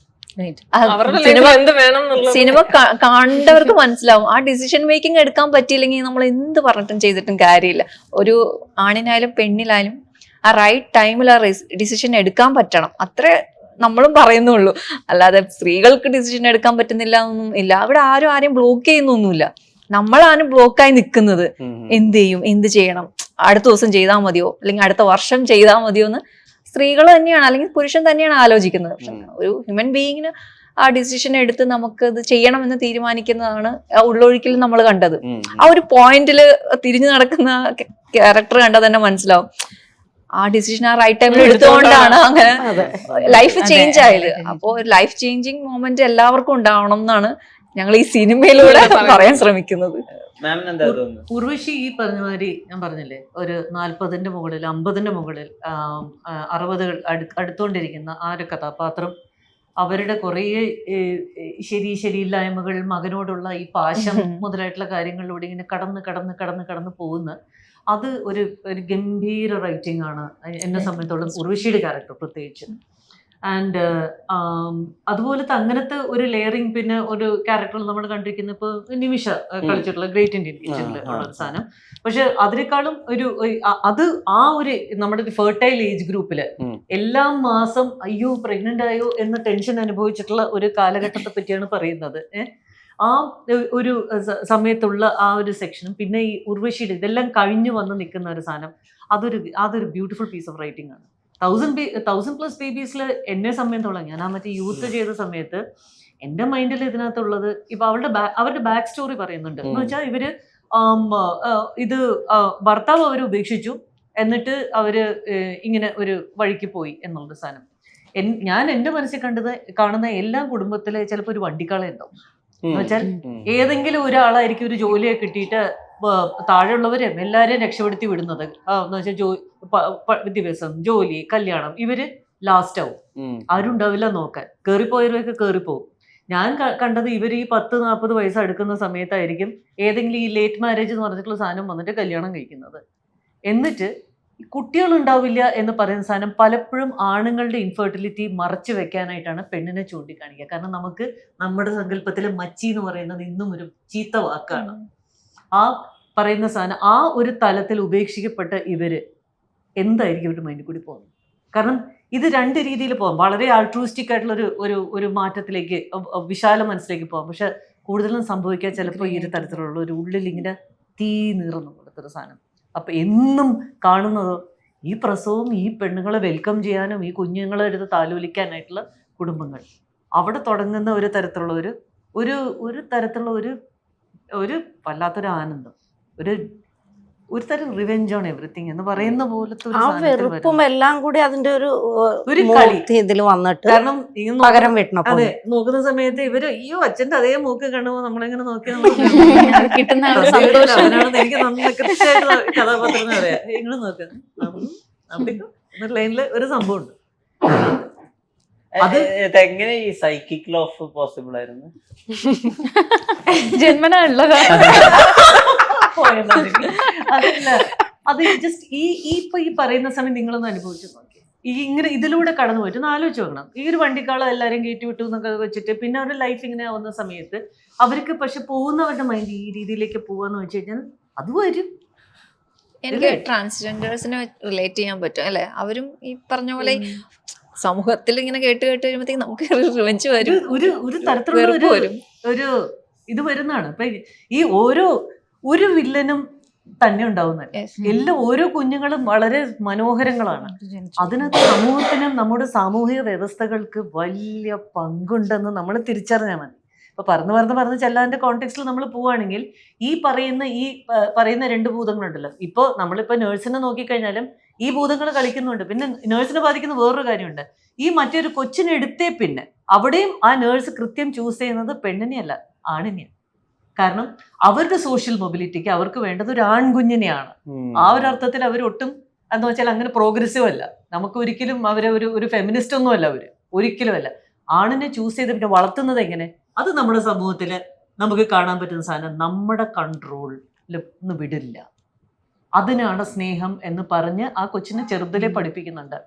സിനിമ കണ്ടവർക്ക് മനസ്സിലാവും ആ ഡിസിഷൻ മേക്കിംഗ് എടുക്കാൻ പറ്റിയില്ലെങ്കിൽ നമ്മൾ എന്ത് പറഞ്ഞിട്ടും ചെയ്തിട്ടും കാര്യമില്ല. ഒരു ആണിനായാലും പെണ്ണിലായാലും ആ റൈറ്റ് ടൈമിൽ ആ ഡിസിഷൻ എടുക്കാൻ പറ്റണം, അത്രേ നമ്മളും പറയുന്നുള്ളൂ. അല്ലാതെ സ്ത്രീകൾക്ക് ഡിസിഷൻ എടുക്കാൻ പറ്റുന്നില്ല ഒന്നും ഇല്ല. അവിടെ ആരെയും ബ്ലോക്ക് ചെയ്യുന്നൊന്നുമില്ല. നമ്മളാണ് ബ്ലോക്കായി നിൽക്കുന്നത്. എന്ത് ചെയ്യും, എന്ത് ചെയ്യണം, അടുത്ത ദിവസം ചെയ്താൽ മതിയോ അല്ലെങ്കിൽ അടുത്ത വർഷം ചെയ്താൽ മതിയോ എന്ന് സ്ത്രീകൾ തന്നെയാണ് അല്ലെങ്കിൽ പുരുഷൻ തന്നെയാണ് ആലോചിക്കുന്നത്. പക്ഷെ ഒരു ഹ്യൂമൻ ബീയിങ്ങിന് ആ ഡിസിഷൻ എടുത്ത് നമുക്ക് ഇത് ചെയ്യണമെന്ന് തീരുമാനിക്കുന്നതാണ് ആ ഉള്ളൊഴുക്കിൽ നമ്മൾ കണ്ടത്. ആ ഒരു പോയിന്റില് തിരിഞ്ഞു നടക്കുന്ന ക്യാരക്ടർ കണ്ടാൽ തന്നെ മനസ്സിലാവും ആ ഡിസിഷൻ ആ റൈറ്റ് ടൈമിൽ എടുത്തുകൊണ്ടാണ് അങ്ങനെ ലൈഫ് ചേഞ്ച് ആയത്. അപ്പോ ലൈഫ് ചേഞ്ചിങ് മൊമെന്റ് എല്ലാവർക്കും ഉണ്ടാവണം എന്നാണ് ഞങ്ങൾ ഈ സിനിമയിലൂടെ പറയാൻ ശ്രമിക്കുന്നത്. ഉർവശി ഈ പറഞ്ഞ മാതിരി ഞാൻ പറഞ്ഞില്ലേ, ഒരു 40ന്റെ മുകളിൽ 50ന്റെ മുകളിൽ 60 അടുത്തുകൊണ്ടിരിക്കുന്ന ആ ഒരു കഥാപാത്രം അവരുടെ കുറേ ശരിയില്ലായ്മകൾ, മകനോടുള്ള ഈ പാശം മുതലായിട്ടുള്ള കാര്യങ്ങളിലൂടെ ഇങ്ങനെ കടന്ന് പോകുന്ന അത് ഒരു ഗംഭീര റൈറ്റിംഗ് ആണ് എന്നെ സംബന്ധിച്ചോളം ഉർവശിയുടെ ക്യാരക്ടർ പ്രത്യേകിച്ച്. ആൻഡ് അതുപോലത്തെ അങ്ങനത്തെ ഒരു ലെയറിങ് പിന്നെ ഒരു ക്യാരക്ടർ നമ്മൾ കണ്ടിരിക്കുന്ന ഇപ്പോൾ നിമിഷ കളിച്ചിട്ടുള്ള ഗ്രേറ്റ് ഇന്ത്യൻ കിച്ചണിൽ ഉള്ള ഒരു സാധനം. പക്ഷെ അതിനേക്കാളും അത് ആ ഒരു നമ്മുടെ ഒരു ഫെർട്ടൈൽ ഏജ് ഗ്രൂപ്പില് എല്ലാ മാസം അയ്യോ പ്രഗ്നന്റ് ആയോ എന്ന ടെൻഷൻ അനുഭവിച്ചിട്ടുള്ള ഒരു കാലഘട്ടത്തെ പറ്റിയാണ് പറയുന്നത്. ആ ഒരു സമയത്തുള്ള ആ ഒരു സെക്ഷനും പിന്നെ ഈ ഉർവശിയുടെ ഇതെല്ലാം കഴിഞ്ഞു വന്ന് നിൽക്കുന്ന ഒരു സാധനം അതൊരു ബ്യൂട്ടിഫുൾ പീസ് ഓഫ് റൈറ്റിംഗ് ആണ്. 1000+ ബേബീസിൽ എന്നെ സംബന്ധിച്ചോളം ഞാൻ ആ മറ്റേ യൂത്ത് ചെയ്ത സമയത്ത് എൻ്റെ മൈൻഡിൽ ഇതിനകത്തുള്ളത് ഇപ്പൊ അവരുടെ ബാക്ക് സ്റ്റോറി പറയുന്നുണ്ട്. എന്ന് വെച്ചാൽ ഇവര് ഇത് ഭർത്താവ് അവർ ഉപേക്ഷിച്ചു, എന്നിട്ട് അവര് ഇങ്ങനെ ഒരു വഴിക്ക് പോയി എന്നുള്ള സാധനം. ഞാൻ എൻ്റെ മനസ്സിൽ കാണുന്ന എല്ലാ കുടുംബത്തിലെ ചിലപ്പോൾ ഒരു വണ്ടിക്കാളെ ഉണ്ടാവും. എന്ന് വെച്ചാൽ ഏതെങ്കിലും ഒരാളായിരിക്കും ഒരു ജോലിയെ കിട്ടിയിട്ട് താഴെയുള്ളവരെ എല്ലാവരെയും രക്ഷപ്പെടുത്തി വിടുന്നത്. എന്ന് വെച്ചാൽ വിദ്യാഭ്യാസം, ജോലി, കല്യാണം, ഇവര് ലാസ്റ്റ് ആവും. ആരും ഉണ്ടാവില്ല നോക്കാൻ. കയറിപ്പോയവരൊക്കെ കയറിപ്പോവും. ഞാൻ കണ്ടത് ഇവർ ഈ 10-40 വയസ്സ് അടുക്കുന്ന സമയത്തായിരിക്കും ഏതെങ്കിലും ഈ ലേറ്റ് മാരേജ് എന്ന് പറഞ്ഞിട്ടുള്ള സാധനം വന്നിട്ട് കല്യാണം കഴിക്കുന്നത്. എന്നിട്ട് കുട്ടികളുണ്ടാവില്ല എന്ന് പറയുന്ന സാധനം പലപ്പോഴും ആണുങ്ങളുടെ ഇൻഫെർട്ടിലിറ്റി മറച്ചു വെക്കാനായിട്ടാണ് പെണ്ണിനെ ചൂണ്ടിക്കാണിക്കുക. കാരണം നമുക്ക് നമ്മുടെ സങ്കല്പത്തിലെ മച്ചി എന്ന് പറയുന്നത് ഇന്നും ഒരു ചീത്ത വാക്കാണ്. ആ പറയുന്ന സാധനം ആ ഒരു തലത്തിൽ ഉപേക്ഷിക്കപ്പെട്ട ഇവര് എന്തായിരിക്കും ഇവരുടെ മൈൻഡിൽ കൂടി പോകുന്നത്? കാരണം ഇത് 2 രീതിയിൽ പോകാം. വളരെ ആൾട്രൂസ്റ്റിക് ആയിട്ടുള്ള ഒരു മാറ്റത്തിലേക്ക്, വിശാല മനസ്സിലേക്ക് പോകാം. പക്ഷെ കൂടുതലും സംഭവിക്കാൻ ചിലപ്പോൾ ഈ ഒരു തരത്തിലുള്ള ഒരു ഉള്ളിൽ ഇങ്ങനെ തീ നീറുന്നു കൊടുത്തൊരു സാധനം. അപ്പൊ എന്നും കാണുന്നതോ ഈ പ്രസവവും ഈ പെണ്ണുങ്ങളെ വെൽക്കം ചെയ്യാനും ഈ കുഞ്ഞുങ്ങളെ എടുത്ത് താലോലിക്കാനായിട്ടുള്ള കുടുംബങ്ങൾ. അവിടെ തുടങ്ങുന്ന ഒരു തരത്തിലുള്ള ഒരു തരത്തിലുള്ള ഒരു വല്ലാത്തൊരു ആനന്ദം, ഒരു തരം റിവെഞ്ച് ഓൺ എവറിത്തിങ് എന്ന് പറയുന്ന പോലത്തെ ആ വെറുപ്പും എല്ലാം കൂടി അതിന്റെ ഒരു കളി ഇതിൽ വന്നിട്ട് കാരണം പകരം വെട്ടണം. അതെ, നോക്കുന്ന സമയത്ത് ഇവര് അയ്യോ അച്ഛന്റെ അതേ മൂക്ക് കാണുമ്പോ നമ്മളിങ്ങനെ നോക്കിയാൽ കിട്ടുന്ന സന്തോഷം എനിക്ക് നന്ന കൃത്യമായിട്ട് കഥാപാത്രം അറിയാം. ഇങ്ങനെ നോക്കുക ലൈനില് ഒരു സംഭവം ഉണ്ട്. എങ്ങനെ ഈ സൈക്കിക് ലോഫ് പോസിബിൾ ആയിരുന്നു? ജന്മനാ ഉള്ളതാ. അതല്ല, അത് ജസ്റ്റ് ഇപ്പൊ ഈ പറയുന്ന സമയം നിങ്ങളൊന്ന് അനുഭവിച്ചു നോക്കി. ഇങ്ങനെ ഇതിലൂടെ കടന്നു പോയിട്ട് ഒന്ന് ആലോചിച്ച് നോക്കണം. ഈ ഒരു വണ്ടിക്കാളം എല്ലാവരും കയറ്റി വിട്ടു എന്നൊക്കെ വെച്ചിട്ട് പിന്നെ അവരുടെ ലൈഫ് ഇങ്ങനെ ആവുന്ന സമയത്ത് അവർക്ക് പക്ഷെ പോകുന്നവരുടെ മൈൻഡ് ഈ രീതിയിലേക്ക് പോവാന്ന് വെച്ച് കഴിഞ്ഞാൽ അത് വരും. എനിക്ക് ട്രാൻസ്ജെൻഡേഴ്സിനെ റിലേറ്റ് ചെയ്യാൻ പറ്റും അല്ലെ? അവരും ഈ പറഞ്ഞ പോലെ സമൂഹത്തിൽ ഇങ്ങനെ കേട്ട് വരുമ്പോഴത്തേക്ക് നമുക്ക് റിവെഞ്ച് വരും, ഒരു തരത്തിലുള്ള ഒരു ഇത് വരുന്നതാണ്. ഇപ്പൊ ഈ ഒരു വില്ലനും തന്നെ ഉണ്ടാവുന്നത് എല്ലാം ഓരോ കുഞ്ഞുങ്ങളും വളരെ മനോഹരങ്ങളാണ്. അതിനകത്ത് സമൂഹത്തിനും നമ്മുടെ സാമൂഹിക വ്യവസ്ഥകൾക്ക് വലിയ പങ്കുണ്ടെന്ന് നമ്മൾ തിരിച്ചറിഞ്ഞാൽ മതി. ഇപ്പൊ പറഞ്ഞ് ചെല്ലാന്റെ കോണ്ടെക്സ്റ്റിൽ നമ്മൾ പോവുകയാണെങ്കിൽ ഈ പറയുന്ന 2 ഭൂതങ്ങളുണ്ടല്ലോ. ഇപ്പോൾ നമ്മളിപ്പോൾ നേഴ്സിനെ നോക്കിക്കഴിഞ്ഞാലും ഈ ഭൂതങ്ങൾ കളിക്കുന്നുണ്ട്. പിന്നെ നേഴ്സിനെ ബാധിക്കുന്ന വേറൊരു കാര്യമുണ്ട്. ഈ മറ്റൊരു കൊച്ചിനെടുത്തേ പിന്നെ അവിടെയും ആ നേഴ്സ് കൃത്യം ചൂസ് ചെയ്യുന്നത് പെണ്ണിനെയല്ല, ആണിനെയാണ്. കാരണം അവരുടെ സോഷ്യൽ മൊബിലിറ്റിക്ക് അവർക്ക് വേണ്ടത് ഒരു ആൺകുഞ്ഞിനെയാണ്. ആ ഒരു അർത്ഥത്തിൽ അവരൊട്ടും എന്താ വെച്ചാൽ അങ്ങനെ പ്രോഗ്രസീവ് അല്ല. നമുക്ക് ഒരിക്കലും അവരെ ഒരു ഫെമിനിസ്റ്റ് ഒന്നും അല്ല, അവര് ഒരിക്കലും അല്ല. ആണിനെ ചൂസ് ചെയ്ത് പിന്നെ വളർത്തുന്നത് എങ്ങനെ? അത് നമ്മുടെ സമൂഹത്തില് നമുക്ക് കാണാൻ പറ്റുന്ന സാധനം നമ്മുടെ കൺട്രോളിൽ ഒന്ന് വിടില്ല. അതിനാണ് സ്നേഹം എന്ന് പറഞ്ഞ് ആ കൊച്ചിനെ ചെറുതിലെ പഠിപ്പിക്കുന്നുണ്ട്.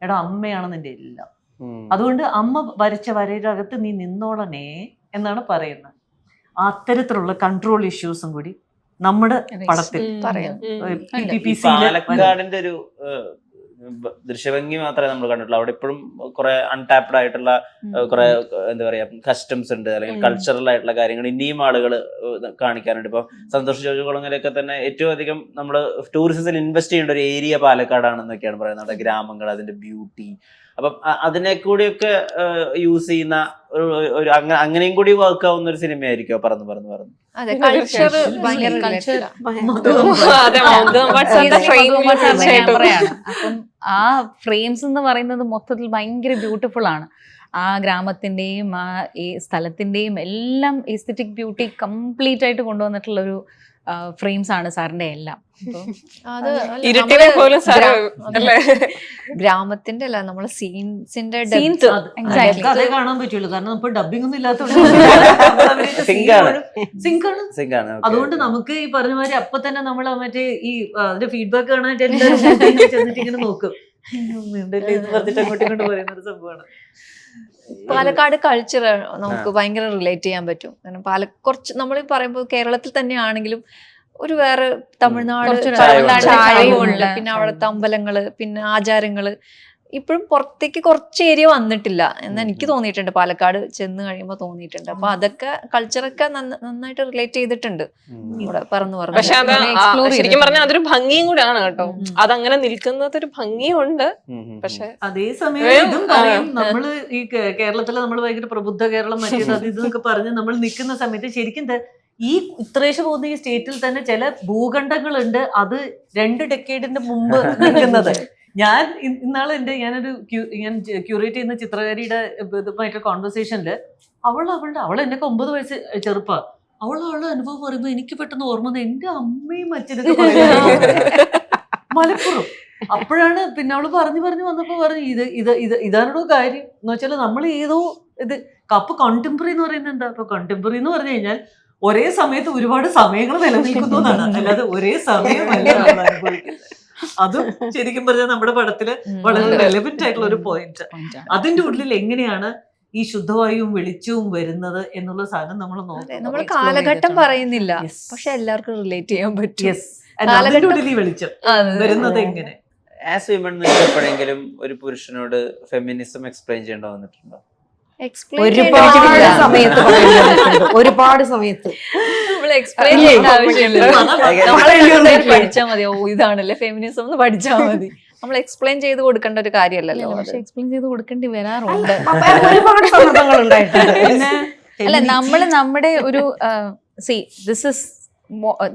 എടാ അമ്മയാണ് നിന്റെ എല്ലാം, അതുകൊണ്ട് അമ്മ വരച്ച വരയിലകത്ത് നീ നിന്നോളനേ എന്നാണ് പറയുന്നത്. അത്തരത്തിലുള്ള കൺട്രോൾ ഇഷ്യൂസും കൂടി നമ്മുടെ പടത്തിൽ പറയാം. പാലക്കാടിന്റെ ഒരു ദൃശ്യഭംഗി മാത്രമേ നമ്മൾ കണ്ടിട്ടുള്ളൂ. അവിടെ ഇപ്പോഴും കുറെ അൺടാപ്ഡ് ആയിട്ടുള്ള കുറെ എന്താ പറയാ കസ്റ്റംസ് ഉണ്ട്, അല്ലെങ്കിൽ കൾച്ചറൽ ആയിട്ടുള്ള കാര്യങ്ങൾ ഇനിയും ആളുകൾ കാണിക്കാനുണ്ട്. ഇപ്പൊ സന്തോഷ് ജോർജ് കുളങ്ങരയൊക്കെ തന്നെ ഏറ്റവും അധികം നമ്മൾ ടൂറിസത്തിൽ ഇൻവെസ്റ്റ് ചെയ്യേണ്ട ഒരു ഏരിയ പാലക്കാടാണെന്നൊക്കെയാണ് പറയുന്നത്. അവിടെ ഗ്രാമങ്ങൾ, അതിന്റെ ബ്യൂട്ടി, അപ്പം അതിനെ കൂടിയൊക്കെ യൂസ് ചെയ്യുന്ന ഒരു അങ്ങനെയും കൂടി വർക്ക് ആവുന്ന ഒരു സിനിമയായിരിക്കോ പറഞ്ഞു അതെ, കൾച്ചർ ഭയങ്കര Culture related. അപ്പം ആ ഫ്രെയിംസ് എന്ന് പറയുന്നത് മൊത്തത്തിൽ ഭയങ്കര ബ്യൂട്ടിഫുൾ ആണ്. ആ ഗ്രാമത്തിന്റെയും ആ ഈ സ്ഥലത്തിന്റെയും എല്ലാം എസ്തെറ്റിക് ബ്യൂട്ടി കംപ്ലീറ്റ് ആയിട്ട് കൊണ്ടുവന്നിട്ടുള്ള ഒരു ഫ്രെയിംസ് ആണ് സാറിന്റെ എല്ലാം. അത് ഇരുട്ടിനെ പോലും സാറ് അല്ലേ? ഗ്രാമത്തിന്റെ അല്ല, നമ്മളെ സീൻസിന്റെ Scenes, exactly. അതേ കാണാൻ പറ്റുള്ളൂ. കാരണം ഇപ്പൊ ഡബിംഗ് ഒന്നും ഇല്ലാത്തതുകൊണ്ട് സിങ്ക് ആണ്. അതുകൊണ്ട് നമുക്ക് ഈ പറഞ്ഞ മാതിരി അപ്പൊ തന്നെ നമ്മൾ മറ്റേ ഈ അതിന്റെ ഫീഡ്ബാക്ക് കാണാനായിട്ട് എല്ലാവരും ചെന്നിട്ട് ഇങ്ങനെ നോക്കും, പറഞ്ഞിട്ട് അങ്ങോട്ടും ഇങ്ങോട്ട് പറയുന്ന ഒരു സംഭവമാണ്. പാലക്കാട് കൾച്ചർ നമുക്ക് ഭയങ്കര റിലേറ്റ് ചെയ്യാൻ പറ്റും. കാരണം കുറച്ച് നമ്മൾ പറയുമ്പോൾ കേരളത്തിൽ തന്നെയാണെങ്കിലും ഒരു വേറെ തമിഴ്നാട് കുറച്ചൊരു ചായയുണ്ട്, പിന്നെ അവിടുത്തെ അമ്പലങ്ങള്, പിന്നെ ആചാരങ്ങള് ഇപ്പോഴും പുറത്തേക്ക് കുറച്ച് ഏരിയ വന്നിട്ടില്ല എന്ന് എനിക്ക് തോന്നിയിട്ടുണ്ട്. പാലക്കാട് ചെന്ന് കഴിയുമ്പോൾ തോന്നിയിട്ടുണ്ട്. അപ്പൊ അതൊക്കെ കൾച്ചറൊക്കെ നന്നായിട്ട് റിലേറ്റ് ചെയ്തിട്ടുണ്ട് ഇവിടെ പറഞ്ഞു. പക്ഷെ അത് ശരിക്കും പറഞ്ഞാൽ അതൊരു ഭംഗിയും കൂടെയാണ് കേട്ടോ. അതങ്ങനെ നിൽക്കുന്നത് ഒരു ഭംഗിയുണ്ട്. പക്ഷെ അതേസമയം ഇതും പറയും, നമ്മള് ഈ കേരളത്തില് നമ്മൾ ഭയങ്കര പ്രബുദ്ധ കേരളം മറ്റേത് അത് ഇതൊക്കെ പറഞ്ഞ് നമ്മൾ നിൽക്കുന്ന സമയത്ത് ശരിക്കും ഈ ഉത്തരേന്ത്യ പോകുന്ന ഈ സ്റ്റേറ്റിൽ തന്നെ ചില ഭൂഖണ്ഡങ്ങളുണ്ട് അത് 2 ഡെക്കേഡിന്റെ മുമ്പ് നിൽക്കുന്നത്. ഞാൻ ഇന്നാള് ഞാനൊരു ക്യൂറേറ്റ് ചെയ്യുന്ന ചിത്രകാരിയുടെ ഇതുമായിട്ട് കോൺവെർസേഷനില് അവൾ എന്നെ 9 വയസ്സ് ചെറുപ്പാ, അവളുടെ അനുഭവം പറയുമ്പോ എനിക്ക് പെട്ടെന്ന് ഓർമ്മ എന്റെ അമ്മയും അച്ഛനൊക്കെ പറയുന്നത് മലപ്പുറം. അപ്പോഴാണ് പിന്നെ അവള് പറഞ്ഞു വന്നപ്പോ പറഞ്ഞു ഇതാണോ കാര്യം എന്ന് വെച്ചാൽ നമ്മൾ ഏതോ ഇത് കപ്പ് കോണ്ടംപററി എന്ന് പറയുന്നത് എന്താ. അപ്പൊ കോണ്ടംപററി എന്ന് പറഞ്ഞു കഴിഞ്ഞാൽ ഒരേ സമയത്ത് ഒരുപാട് സമയങ്ങൾ നിലനിൽക്കുന്നു എന്നാണ്, അല്ലാതെ ഒരേ സമയമല്ല നമ്മൾ അനുഭവിക്കുന്നത്. അതും ശരിക്കും പറഞ്ഞാൽ നമ്മുടെ പടത്തില് വളരെ റെലവെന്റ് ആയിട്ടുള്ള ഒരു പോയിന്റ്. അതിന്റെ ഉള്ളിൽ എങ്ങനെയാണ് ഈ ശുദ്ധവായുവും വെളിച്ചവും വരുന്നത് എന്നുള്ള സാധനം നമ്മൾ നമ്മൾ കാലഘട്ടം പറയുന്നില്ല, പക്ഷെ എല്ലാവർക്കും റിലേറ്റ് ചെയ്യാൻ പറ്റും. അതിന്റെ ഉള്ളിൽ ഈ വെളിച്ചം വരുന്നത് എങ്ങനെ. ആസ് വിമൺ എപ്പോഴെങ്കിലും ഒരു പുരുഷനോട് ഫെമിനിസം എക്സ്പ്ലെയിൻ ചെയ്യേണ്ട വന്നിട്ടുണ്ടോ? ഒരുപാട് സമയത്ത് പഠിച്ചാൽ മതി. ഓ ഇതാണല്ലേ ഫെമിനിസം എന്ന് പഠിച്ചാൽ മതി. നമ്മൾ എക്സ്പ്ലെയിൻ ചെയ്ത് കൊടുക്കേണ്ട ഒരു കാര്യമല്ലല്ലോ. പക്ഷെ എക്സ്പ്ലെയിൻ ചെയ്ത് കൊടുക്കേണ്ടി വരാറുണ്ട്. ഒരുപാട് സന്ദർഭങ്ങൾ ഉണ്ടായിട്ടുണ്ട്. അല്ല നമ്മുടെ ഒരു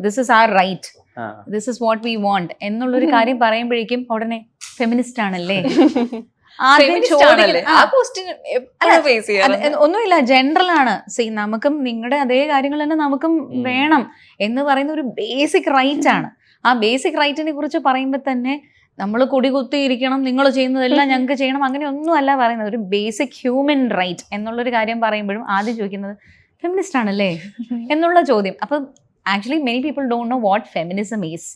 this is our right, this is what we want എന്നുള്ളൊരു കാര്യം പറയുമ്പോഴേക്കും ഉടനെ ഫെമിനിസ്റ്റ് ആണല്ലേ. ഒന്നുമില്ല, ജനറൽ ആണ്. നമുക്കും നിങ്ങളുടെ അതേ കാര്യങ്ങൾ തന്നെ നമുക്കും വേണം എന്ന് പറയുന്ന ഒരു ബേസിക് റൈറ്റ് ആണ്. ആ ബേസിക് റൈറ്റിനെ കുറിച്ച് പറയുമ്പോൾ തന്നെ നമ്മൾ കൊടികുത്തിയിരിക്കണം, നിങ്ങൾ ചെയ്യുന്നതെല്ലാം ഞങ്ങൾക്ക് ചെയ്യണം, അങ്ങനെ ഒന്നും അല്ല പറയുന്നത്. ഒരു ബേസിക് ഹ്യൂമൻ റൈറ്റ് എന്നുള്ളൊരു കാര്യം പറയുമ്പോഴും ആദ്യം ചോദിക്കുന്നത് ഫെമിനിസ്റ്റ് ആണല്ലേ എന്നുള്ള ചോദ്യം. അപ്പം actually many people don't know what feminism is.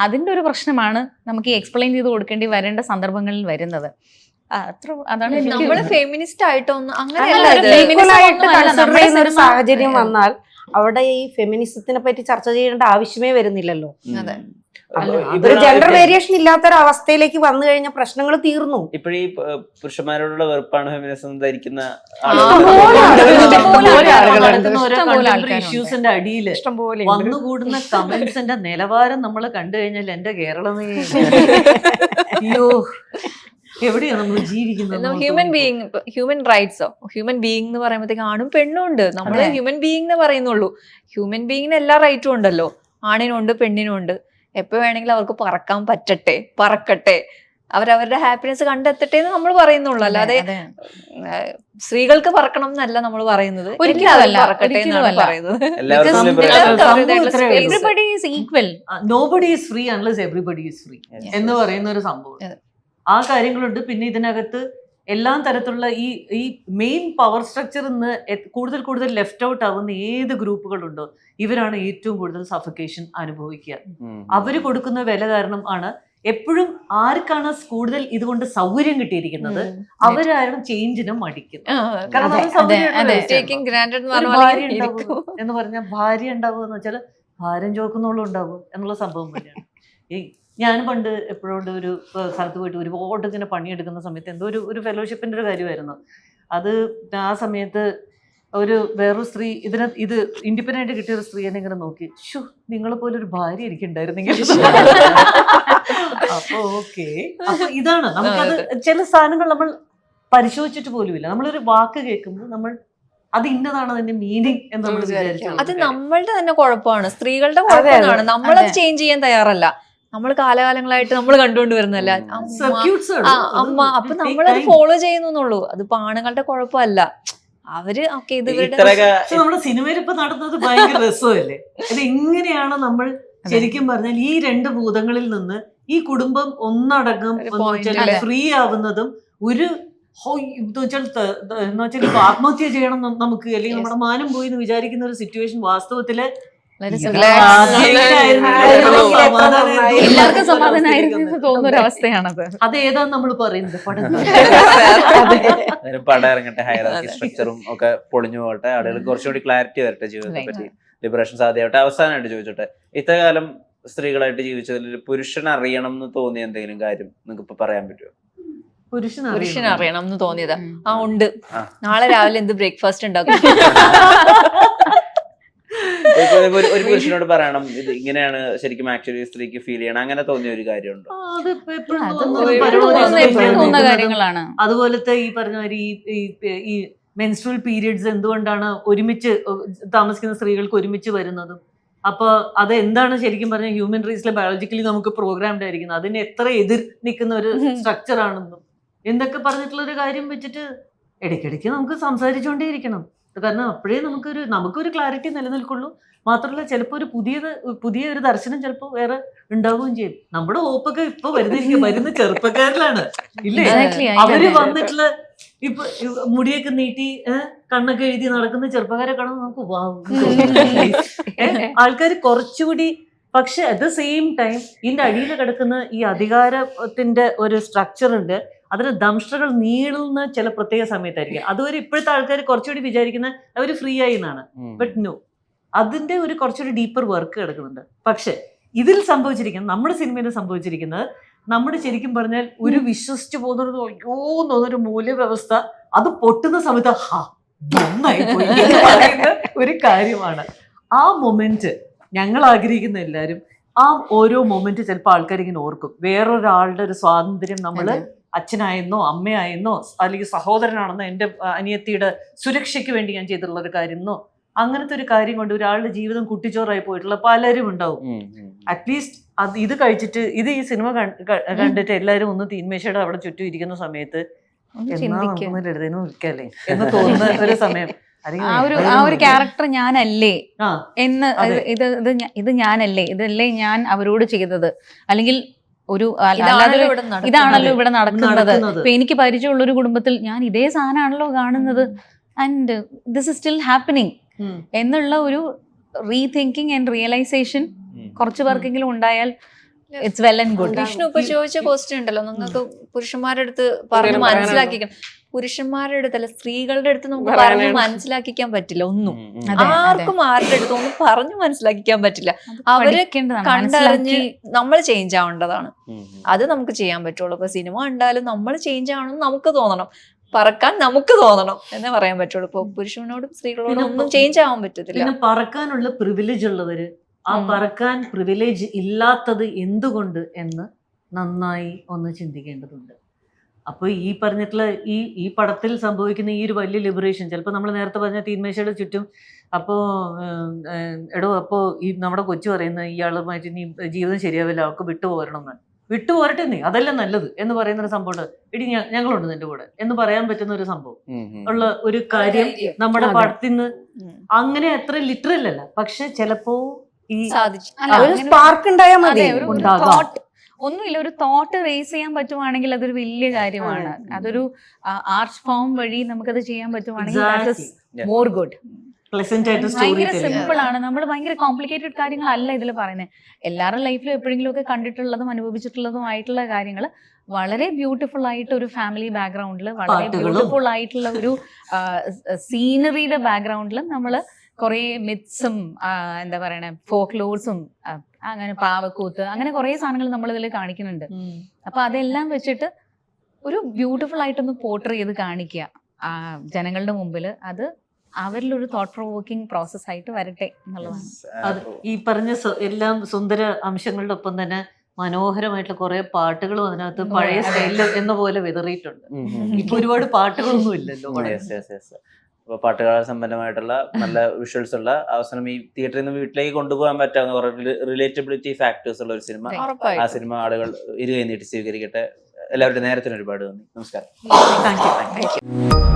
അതിൻ്റെ ഒരു പ്രശ്നമാണ് നമുക്ക് ഈ എക്സ്പ്ലെയിൻ ചെയ്ത് കൊടുക്കേണ്ടി വരേണ്ട സന്ദർഭങ്ങളിൽ വരുന്നത്. അതാണ് നമ്മള് ഫെമിനിസ്റ്റ് ആയിട്ടൊന്നും ഒരു സാഹചര്യം വന്നാൽ അവിടെ ഈ ഫെമിനിസത്തിനെ പറ്റി ചർച്ച ചെയ്യേണ്ട ആവശ്യമേ വരുന്നില്ലല്ലോ. ഒരു ജെൻഡർ വേരിയേഷൻ ഇല്ലാത്ത ഒരു അവസ്ഥയിലേക്ക് വന്നു കഴിഞ്ഞാൽ പ്രശ്നങ്ങൾ തീർന്നു. ഇപ്പോഴീ പുരുഷന്മാരോടുള്ള വെറുപ്പാണ് ഫെമിനിസം ധരിക്കുന്ന ഇഷ്യൂസിന്റെ അടിയിൽ വന്നുകൂടുന്ന കമന്റ്സിന്റെ നിലവാരം നമ്മൾ കണ്ടു കഴിഞ്ഞാൽ എന്റെ കേരളമേ, അയ്യോ എവിടെയാണ് നമ്മൾ ജീവിക്കുന്നത്. ഹ്യൂമൻ റൈറ്റ്സോ ഹ്യൂമൻ ബീയിങ് എന്ന് പറയുമ്പോഴത്തേക്ക് ആണും പെണ്ണും ഉണ്ട്. നമ്മള് ഹ്യൂമൻ ബീയിങ് എന്ന് പറയുന്നുള്ളൂ. ഹ്യൂമൻ ബീയിങ്ങിന് എല്ലാ റൈറ്റും ഉണ്ടല്ലോ, ആണിനുണ്ട് പെണ്ണിനും ഉണ്ട്. എപ്പോ വേണമെങ്കിലും അവർക്ക് പറക്കട്ടെ, അവരവരുടെ ഹാപ്പിനെസ് കണ്ടെത്തട്ടെ എന്ന് നമ്മൾ പറയുന്നുള്ളൂ. അല്ലാതെ സ്ത്രീകൾക്ക് പറക്കണം എന്നല്ല നമ്മൾ പറയുന്നത്. ഒരിക്കലും എന്ന് പറയുന്ന ഒരു സംഭവം ആ കാര്യങ്ങളുണ്ട്. പിന്നെ ഇതിനകത്ത് എല്ലാ തരത്തിലുള്ള ഈ മെയിൻ പവർ സ്ട്രക്ചർ നിന്ന് കൂടുതൽ ലെഫ്റ്റ് ഔട്ട് ആവുന്ന ഏത് ഗ്രൂപ്പുകളുണ്ടോ ഇവരാണ് ഏറ്റവും കൂടുതൽ സഫക്കേഷൻ അനുഭവിക്കുക. അവര് കൊടുക്കുന്ന വില കാരണം ആണ് എപ്പോഴും ആർക്കാണ് കൂടുതൽ ഇതുകൊണ്ട് സൗകര്യം കിട്ടിയിരിക്കുന്നത് അവരാരും ചേഞ്ചിനും മടിക്കുന്നത്. എന്ന് പറഞ്ഞാൽ ഭാര്യ ഉണ്ടാവുക എന്ന് വെച്ചാൽ ഭാരം ചോക്കുന്നുള്ള ഉണ്ടാവുക എന്നുള്ള സംഭവം തന്നെയാണ്. ഞാൻ പണ്ട് എപ്പോഴും ഒരു സ്ഥലത്ത് പോയിട്ട് ഒരുപാട് ഇങ്ങനെ പണിയെടുക്കുന്ന സമയത്ത് എന്തോ ഒരു ഫെലോഷിപ്പിന്റെ ഒരു കാര്യമായിരുന്നു അത്. ആ സമയത്ത് വേറൊരു സ്ത്രീ ഇത് ഇൻഡിപെൻഡന്റ് കിട്ടിയ ഒരു സ്ത്രീ എന്നെ ഇങ്ങനെ നോക്കി, നിങ്ങളെ പോലെ ഒരു ഭാര്യ എനിക്ക് ഉണ്ടായിരുന്നെങ്കിൽ അപ്പൊ ഓക്കെ, അപ്പൊ ഇതാണ് നമുക്കത് ചില സാധനങ്ങൾ നമ്മൾ പരിശോധിച്ചിട്ട് പോലുമില്ല. നമ്മളൊരു വാക്ക് കേൾക്കുമ്പോൾ നമ്മൾ അത് ഇന്നതാണ് അതിന്റെ മീനിങ് എന്ന് നമ്മൾ വിചാരിച്ചു. അത് നമ്മളുടെ തന്നെ കുഴപ്പമാണ്, സ്ത്രീകളുടെ കുഴപ്പമാണ്. നമ്മളത് ചേഞ്ച് ചെയ്യാൻ തയ്യാറല്ല. നമ്മൾ കാലകാലങ്ങളായിട്ട് നമ്മൾ കണ്ടുകൊണ്ട് വരുന്നല്ല അമ്മ, അപ്പൊ നമ്മളത് ഫോളോ ചെയ്യുന്നുള്ളൂ. അതിപ്പോ ആണുങ്ങളുടെ കുഴപ്പമല്ല. അവര് ഓക്കെ ഇത് നമ്മുടെ സിനിമയിൽ ഇപ്പൊ നടന്നത് ഭയങ്കര രസമല്ലേ? ഇത് എങ്ങനെയാണ് നമ്മൾ ശരിക്കും പറഞ്ഞാൽ ഈ രണ്ട് ഭൂതങ്ങളിൽ നിന്ന് ഈ കുടുംബം ഒന്നടങ്കം ഫ്രീ ആവുന്നതും ഒരു ഇപ്പൊ ആത്മഹത്യ ചെയ്യണം നമുക്ക്, അല്ലെങ്കിൽ നമ്മുടെ മാനം പോയി എന്ന് വിചാരിക്കുന്ന ഒരു സിറ്റുവേഷൻ വാസ്തവത്തില് എല്ലാവർക്കും സമാധാനമായിരുന്നു തോന്നുന്ന ഒരു അവസ്ഥയാണത്. അത് ഏതാന്ന് നമ്മൾ പറയുന്നത് പടം ഇറങ്ങട്ടെ, ഹൈറാർക്കി സ്ട്രക്ചറും ഒക്കെ പൊളിഞ്ഞു പോകട്ടെ, ആളുകൾക്ക് കുറച്ചുകൂടി ക്ലാരിറ്റി വരട്ടെ ജീവിതത്തെ പറ്റി, ലിബറേഷൻ സാധ്യമാവട്ടെ. അവസാനമായിട്ട് ചോദിച്ചോട്ടെ, ഇത്ര കാലം സ്ത്രീകളായിട്ട് ജീവിച്ചതിൽ പുരുഷൻ അറിയണം എന്ന് തോന്നിയ എന്തെങ്കിലും കാര്യം നിങ്ങൾക്ക് ഇപ്പൊ പറയാൻ പറ്റുമോ? പുരുഷൻ അറിയണം എന്ന് തോന്നിയതാ? ഉണ്ട്. നാളെ രാവിലെ എന്ത് ബ്രേക്ക്ഫാസ്റ്റ് ഉണ്ടാക്കും? ഒരു പുരുഷനോട് പറയണം ഇത് ഇങ്ങനെയാണ് ശരിക്കും ആക്ച്വലി സ്ത്രീക്ക് ഫീൽ ചെയ്യണം, അങ്ങനെ തോന്നിയ ഒരു കാര്യമുണ്ടോ? കാര്യങ്ങളാണ്. അതുപോലത്തെ ഈ പറഞ്ഞ മാതിരി ഈ മെൻസ്ട്രൽ പീരിയഡ്സ് എന്തുകൊണ്ടാണ് ഒരുമിച്ച് താമസിക്കുന്ന സ്ത്രീകൾക്ക് ഒരുമിച്ച് വരുന്നതും, അപ്പൊ അത് എന്താണ് ശരിക്കും പറഞ്ഞാൽ ഹ്യൂമൻ റേസിലെ ബയോളജിക്കലി നമുക്ക് പ്രോഗ്രാംഡ് ആയിരിക്കുന്നത്, അതിന് എത്ര എതിർ നിൽക്കുന്ന ഒരു സ്ട്രക്ചർ ആണെന്നും എന്തൊക്കെ പറഞ്ഞിട്ടുള്ള ഒരു കാര്യം വെച്ചിട്ട് ഇടയ്ക്കിടയ്ക്ക് നമുക്ക് സംസാരിച്ചുകൊണ്ടേയിരിക്കണം. കാരണം അപ്പോഴേ നമുക്കൊരു ക്ലാരിറ്റി നിലനിൽക്കുള്ളൂ. മാത്രമല്ല ചിലപ്പോൾ പുതിയ ഒരു ദർശനം ചിലപ്പോൾ വേറെ ഉണ്ടാവുകയും ചെയ്യും. നമ്മുടെ ഹോപ്പൊക്കെ ഇപ്പൊ വരുന്ന ചെറുപ്പക്കാരിലാണ് ഇല്ലേ? അവര് വന്നിട്ടുള്ള ഇപ്പൊ മുടിയൊക്കെ നീട്ടി കണ്ണൊക്കെ എഴുതി നടക്കുന്ന ചെറുപ്പക്കാരെ കാണുമ്പോൾ നമുക്ക് ആൾക്കാർ കുറച്ചുകൂടി. പക്ഷെ അറ്റ് ദ സെയിം ടൈം ഇതിന്റെ അടിയിൽ കിടക്കുന്ന ഈ അധികാരത്തിന്റെ ഒരു സ്ട്രക്ചർ ഉണ്ട്. അതിന് ദംഷ്ടകൾ നീളുന്ന ചില പ്രത്യേക സമയത്തായിരിക്കും. അതുവരെ ഇപ്പോഴത്തെ ആൾക്കാർ കുറച്ചുകൂടി വിചാരിക്കുന്ന അവർ ഫ്രീ ആയി എന്നാണ്. ബട്ട് നോ, അതിന്റെ ഒരു കുറച്ചുകൂടി ഡീപ്പർ വർക്ക് കിടക്കുന്നുണ്ട്. പക്ഷെ ഇതിൽ സംഭവിച്ചിരിക്കുന്നത്, നമ്മുടെ സിനിമയിൽ സംഭവിച്ചിരിക്കുന്നത്, നമ്മുടെ ശരിക്കും പറഞ്ഞാൽ ഒരു വിശ്വസിച്ചു പോകുന്നത് അയ്യോ എന്നൊരു മൂല്യവ്യവസ്ഥ അത് പൊട്ടുന്ന സമയത്ത് നന്നായി പോയി എന്ന് പറയുന്ന ഒരു കാര്യമാണ്. ആ മൊമെന്റ് ഞങ്ങൾ ആഗ്രഹിക്കുന്ന എല്ലാവരും ആ ഓരോ മൊമെന്റ് ചിലപ്പോൾ ആൾക്കാർ ഇങ്ങനെ ഓർക്കും. വേറൊരാളുടെ ഒരു സ്വാതന്ത്ര്യം നമ്മള് അച്ഛനായെന്നോ അമ്മയായെന്നോ അല്ലെങ്കിൽ സഹോദരനാണെന്നോ എൻ്റെ അനിയത്തിയുടെ സുരക്ഷയ്ക്ക് വേണ്ടി ഞാൻ ചെയ്തിട്ടുള്ള ഒരു കാര്യം എന്നോ അങ്ങനത്തെ ഒരു കാര്യം കൊണ്ട് ഒരാളുടെ ജീവിതം കുട്ടിച്ചോറായി പോയിട്ടുള്ള പലരും ഉണ്ടാവും. അറ്റ്ലീസ്റ്റ് ഇത് കഴിച്ചിട്ട് ഈ സിനിമ കണ്ടിട്ട് എല്ലാവരും ഒന്ന് തീന്മേശയുടെ അവിടെ ചുറ്റും ഇരിക്കുന്ന സമയത്ത് വിൽക്കല്ലേ എന്ന് തോന്നുന്ന ഒരു സമയം, ആ ഒരു ക്യാരക്ടർ ഞാനല്ലേ എന്ന്, ഇത് ഞാനല്ലേ, ഇതല്ലേ ഞാൻ അവരോട് ചെയ്തത്, അല്ലെങ്കിൽ ഒരു ഇതാണല്ലോ ഇവിടെ നടക്കുന്നത്. ഇപ്പൊ എനിക്ക് പരിചയമുള്ള ഒരു കുടുംബത്തിൽ ഞാൻ ഇതേ സാധനമാണല്ലോ കാണുന്നത്, and this is still happening എന്നുള്ള ഒരു റീതിങ്കിങ് ആൻഡ് റിയലൈസേഷൻ കുറച്ചു പേർക്കെങ്കിലും ഉണ്ടായാൽ it's well and good. Vishnu ഇപ്പൊ ചോദിച്ച ക്വസ്റ്റ്യൻ ഉണ്ടല്ലോ, നിങ്ങൾക്ക് പുരുഷന്മാരുടെ അടുത്ത് പറഞ്ഞ് മനസ്സിലാക്കിക്കണം. പുരുഷന്മാരുടെ അടുത്തല്ല, സ്ത്രീകളുടെ അടുത്ത് നമുക്ക് പറഞ്ഞ് മനസ്സിലാക്കിക്കാൻ പറ്റില്ല ഒന്നും. ആർക്കും ആരുടെ അടുത്ത് ഒന്നും പറഞ്ഞു മനസ്സിലാക്കിക്കാൻ പറ്റില്ല. അവര് കണ്ടറിഞ്ഞ് നമ്മൾ ചേഞ്ച് ആവേണ്ടതാണ്. അത് നമുക്ക് ചെയ്യാൻ പറ്റുള്ളൂ. ഇപ്പൊ സിനിമ കണ്ടാലും നമ്മൾ ചേഞ്ച് ആവണമെന്ന് നമുക്ക് തോന്നണം, പറക്കാൻ നമുക്ക് തോന്നണം എന്നേ പറയാൻ പറ്റുള്ളൂ. ഇപ്പൊ പുരുഷനോടും സ്ത്രീകളോടും ഒന്നും ചേഞ്ച് ആവാൻ പറ്റത്തില്ല. പറക്കാനുള്ള പ്രിവിലേജ് ഉള്ളവര് ആ പറക്കാൻ പ്രിവിലേജ് ഇല്ലാത്തത് എന്തുകൊണ്ട് എന്ന് നന്നായി ഒന്ന് ചിന്തിക്കേണ്ടതുണ്ട്. അപ്പോൾ ഈ പറഞ്ഞിട്ടുള്ള ഈ പടത്തിൽ സംഭവിക്കുന്ന ഈ ഒരു വലിയ ലിബറേഷൻ, ചിലപ്പോൾ നമ്മൾ നേരത്തെ പറഞ്ഞ തീന്മേശയുടെ ചുറ്റും അപ്പോൾ അപ്പോൾ ഈ നമ്മുടെ കൊച്ചു പറയുന്ന ഇയാളുമായിട്ട് ഇനി ജീവിതം ശരിയാവില്ല, അവർക്ക് വിട്ടുപോരട്ടെ നീ, അതല്ല നല്ലത് എന്ന് പറയുന്ന ഒരു സംഭവം, ഇടി ഞങ്ങളുണ്ട് നിന്റെ കൂടെ എന്ന് പറയാൻ പറ്റുന്ന ഒരു സംഭവം ഉള്ള ഒരു കാര്യം നമ്മുടെ പടത്തിൽ നിന്ന് അങ്ങനെ അത്ര ലിറ്ററൽ അല്ല. പക്ഷെ ചിലപ്പോ ഈ സ്പാർക്ക് ഉണ്ടായാൽ മതി. ഒന്നുമില്ല, ഒരു തോട്ട് റേസ് ചെയ്യാൻ പറ്റുവാണെങ്കിൽ അതൊരു വലിയ കാര്യമാണ്. അതൊരു ആർട്ട് ഫോം വഴി നമുക്കത് ചെയ്യാൻ പറ്റുവാണെങ്കിൽ മോർ ഗുഡ്. ഭയങ്കര സിമ്പിൾ ആണ്. നമ്മൾ ഭയങ്കര കോംപ്ലിക്കേറ്റഡ് കാര്യങ്ങളല്ല ഇതിൽ പറയുന്നത്. എല്ലാവരുടെ ലൈഫിലും എപ്പോഴെങ്കിലും ഒക്കെ കണ്ടിട്ടുള്ളതും അനുഭവിച്ചിട്ടുള്ളതുമായിട്ടുള്ള കാര്യങ്ങൾ വളരെ ബ്യൂട്ടിഫുൾ ആയിട്ട് ഒരു ഫാമിലി ബാക്ക്ഗ്രൗണ്ടിൽ, വളരെ ബ്യൂട്ടിഫുൾ ആയിട്ടുള്ള ഒരു സീനറിയുടെ ബാക്ക്ഗ്രൗണ്ടിൽ നമ്മൾ കുറെ മിത്സും എന്താ പറയണ ഫോക്ക് ലോഡ്സും അങ്ങനെ പാവക്കൂത്ത് അങ്ങനെ കുറെ സാധനങ്ങൾ നമ്മൾ ഇതിൽ കാണിക്കുന്നുണ്ട്. അപ്പൊ അതെല്ലാം വെച്ചിട്ട് ഒരു ബ്യൂട്ടിഫുൾ ആയിട്ടൊന്ന് പോർട്രേ ചെയ്ത് കാണിക്കുക ജനങ്ങളുടെ മുമ്പിൽ. അത് അവരിലൊരു തോട്ട് പ്രൊവോക്കിംഗ് പ്രോസസ് ആയിട്ട് വരട്ടെ എന്നുള്ളതാണ്. അത് ഈ പറഞ്ഞ എല്ലാം സുന്ദര അംശങ്ങളുടെ ഒപ്പം തന്നെ മനോഹരമായിട്ടുള്ള കുറെ പാട്ടുകളും അതിനകത്ത് പഴയ സ്റ്റൈലിൽ എന്ന പോലെ വിതറിയിട്ടുണ്ട്. ഇപ്പൊ ഒരുപാട് പാട്ടുകളൊന്നും ഇല്ലല്ലോ പടത്തിൽ. അപ്പൊ പാട്ടുകാര സമ്പന്നമായിട്ടുള്ള നല്ല വിഷ്വൽസ് ഉള്ള അവസാനം ഈ തിയേറ്ററിൽ നിന്ന് വീട്ടിലേക്ക് കൊണ്ടുപോകാൻ പറ്റാവുന്ന കുറെ റിലേറ്റബിലിറ്റി ഫാക്ടേഴ്സ് ഉള്ള ഒരു സിനിമ. ആ ഉറപ്പായിട്ടും. സിനിമ ആളുകൾ ഇരുകൈ നീട്ടി സ്വീകരിക്കട്ടെ. എല്ലാവരുടെ നേരത്തിന് ഒരുപാട് നന്ദി. നമസ്കാരം. Thank you.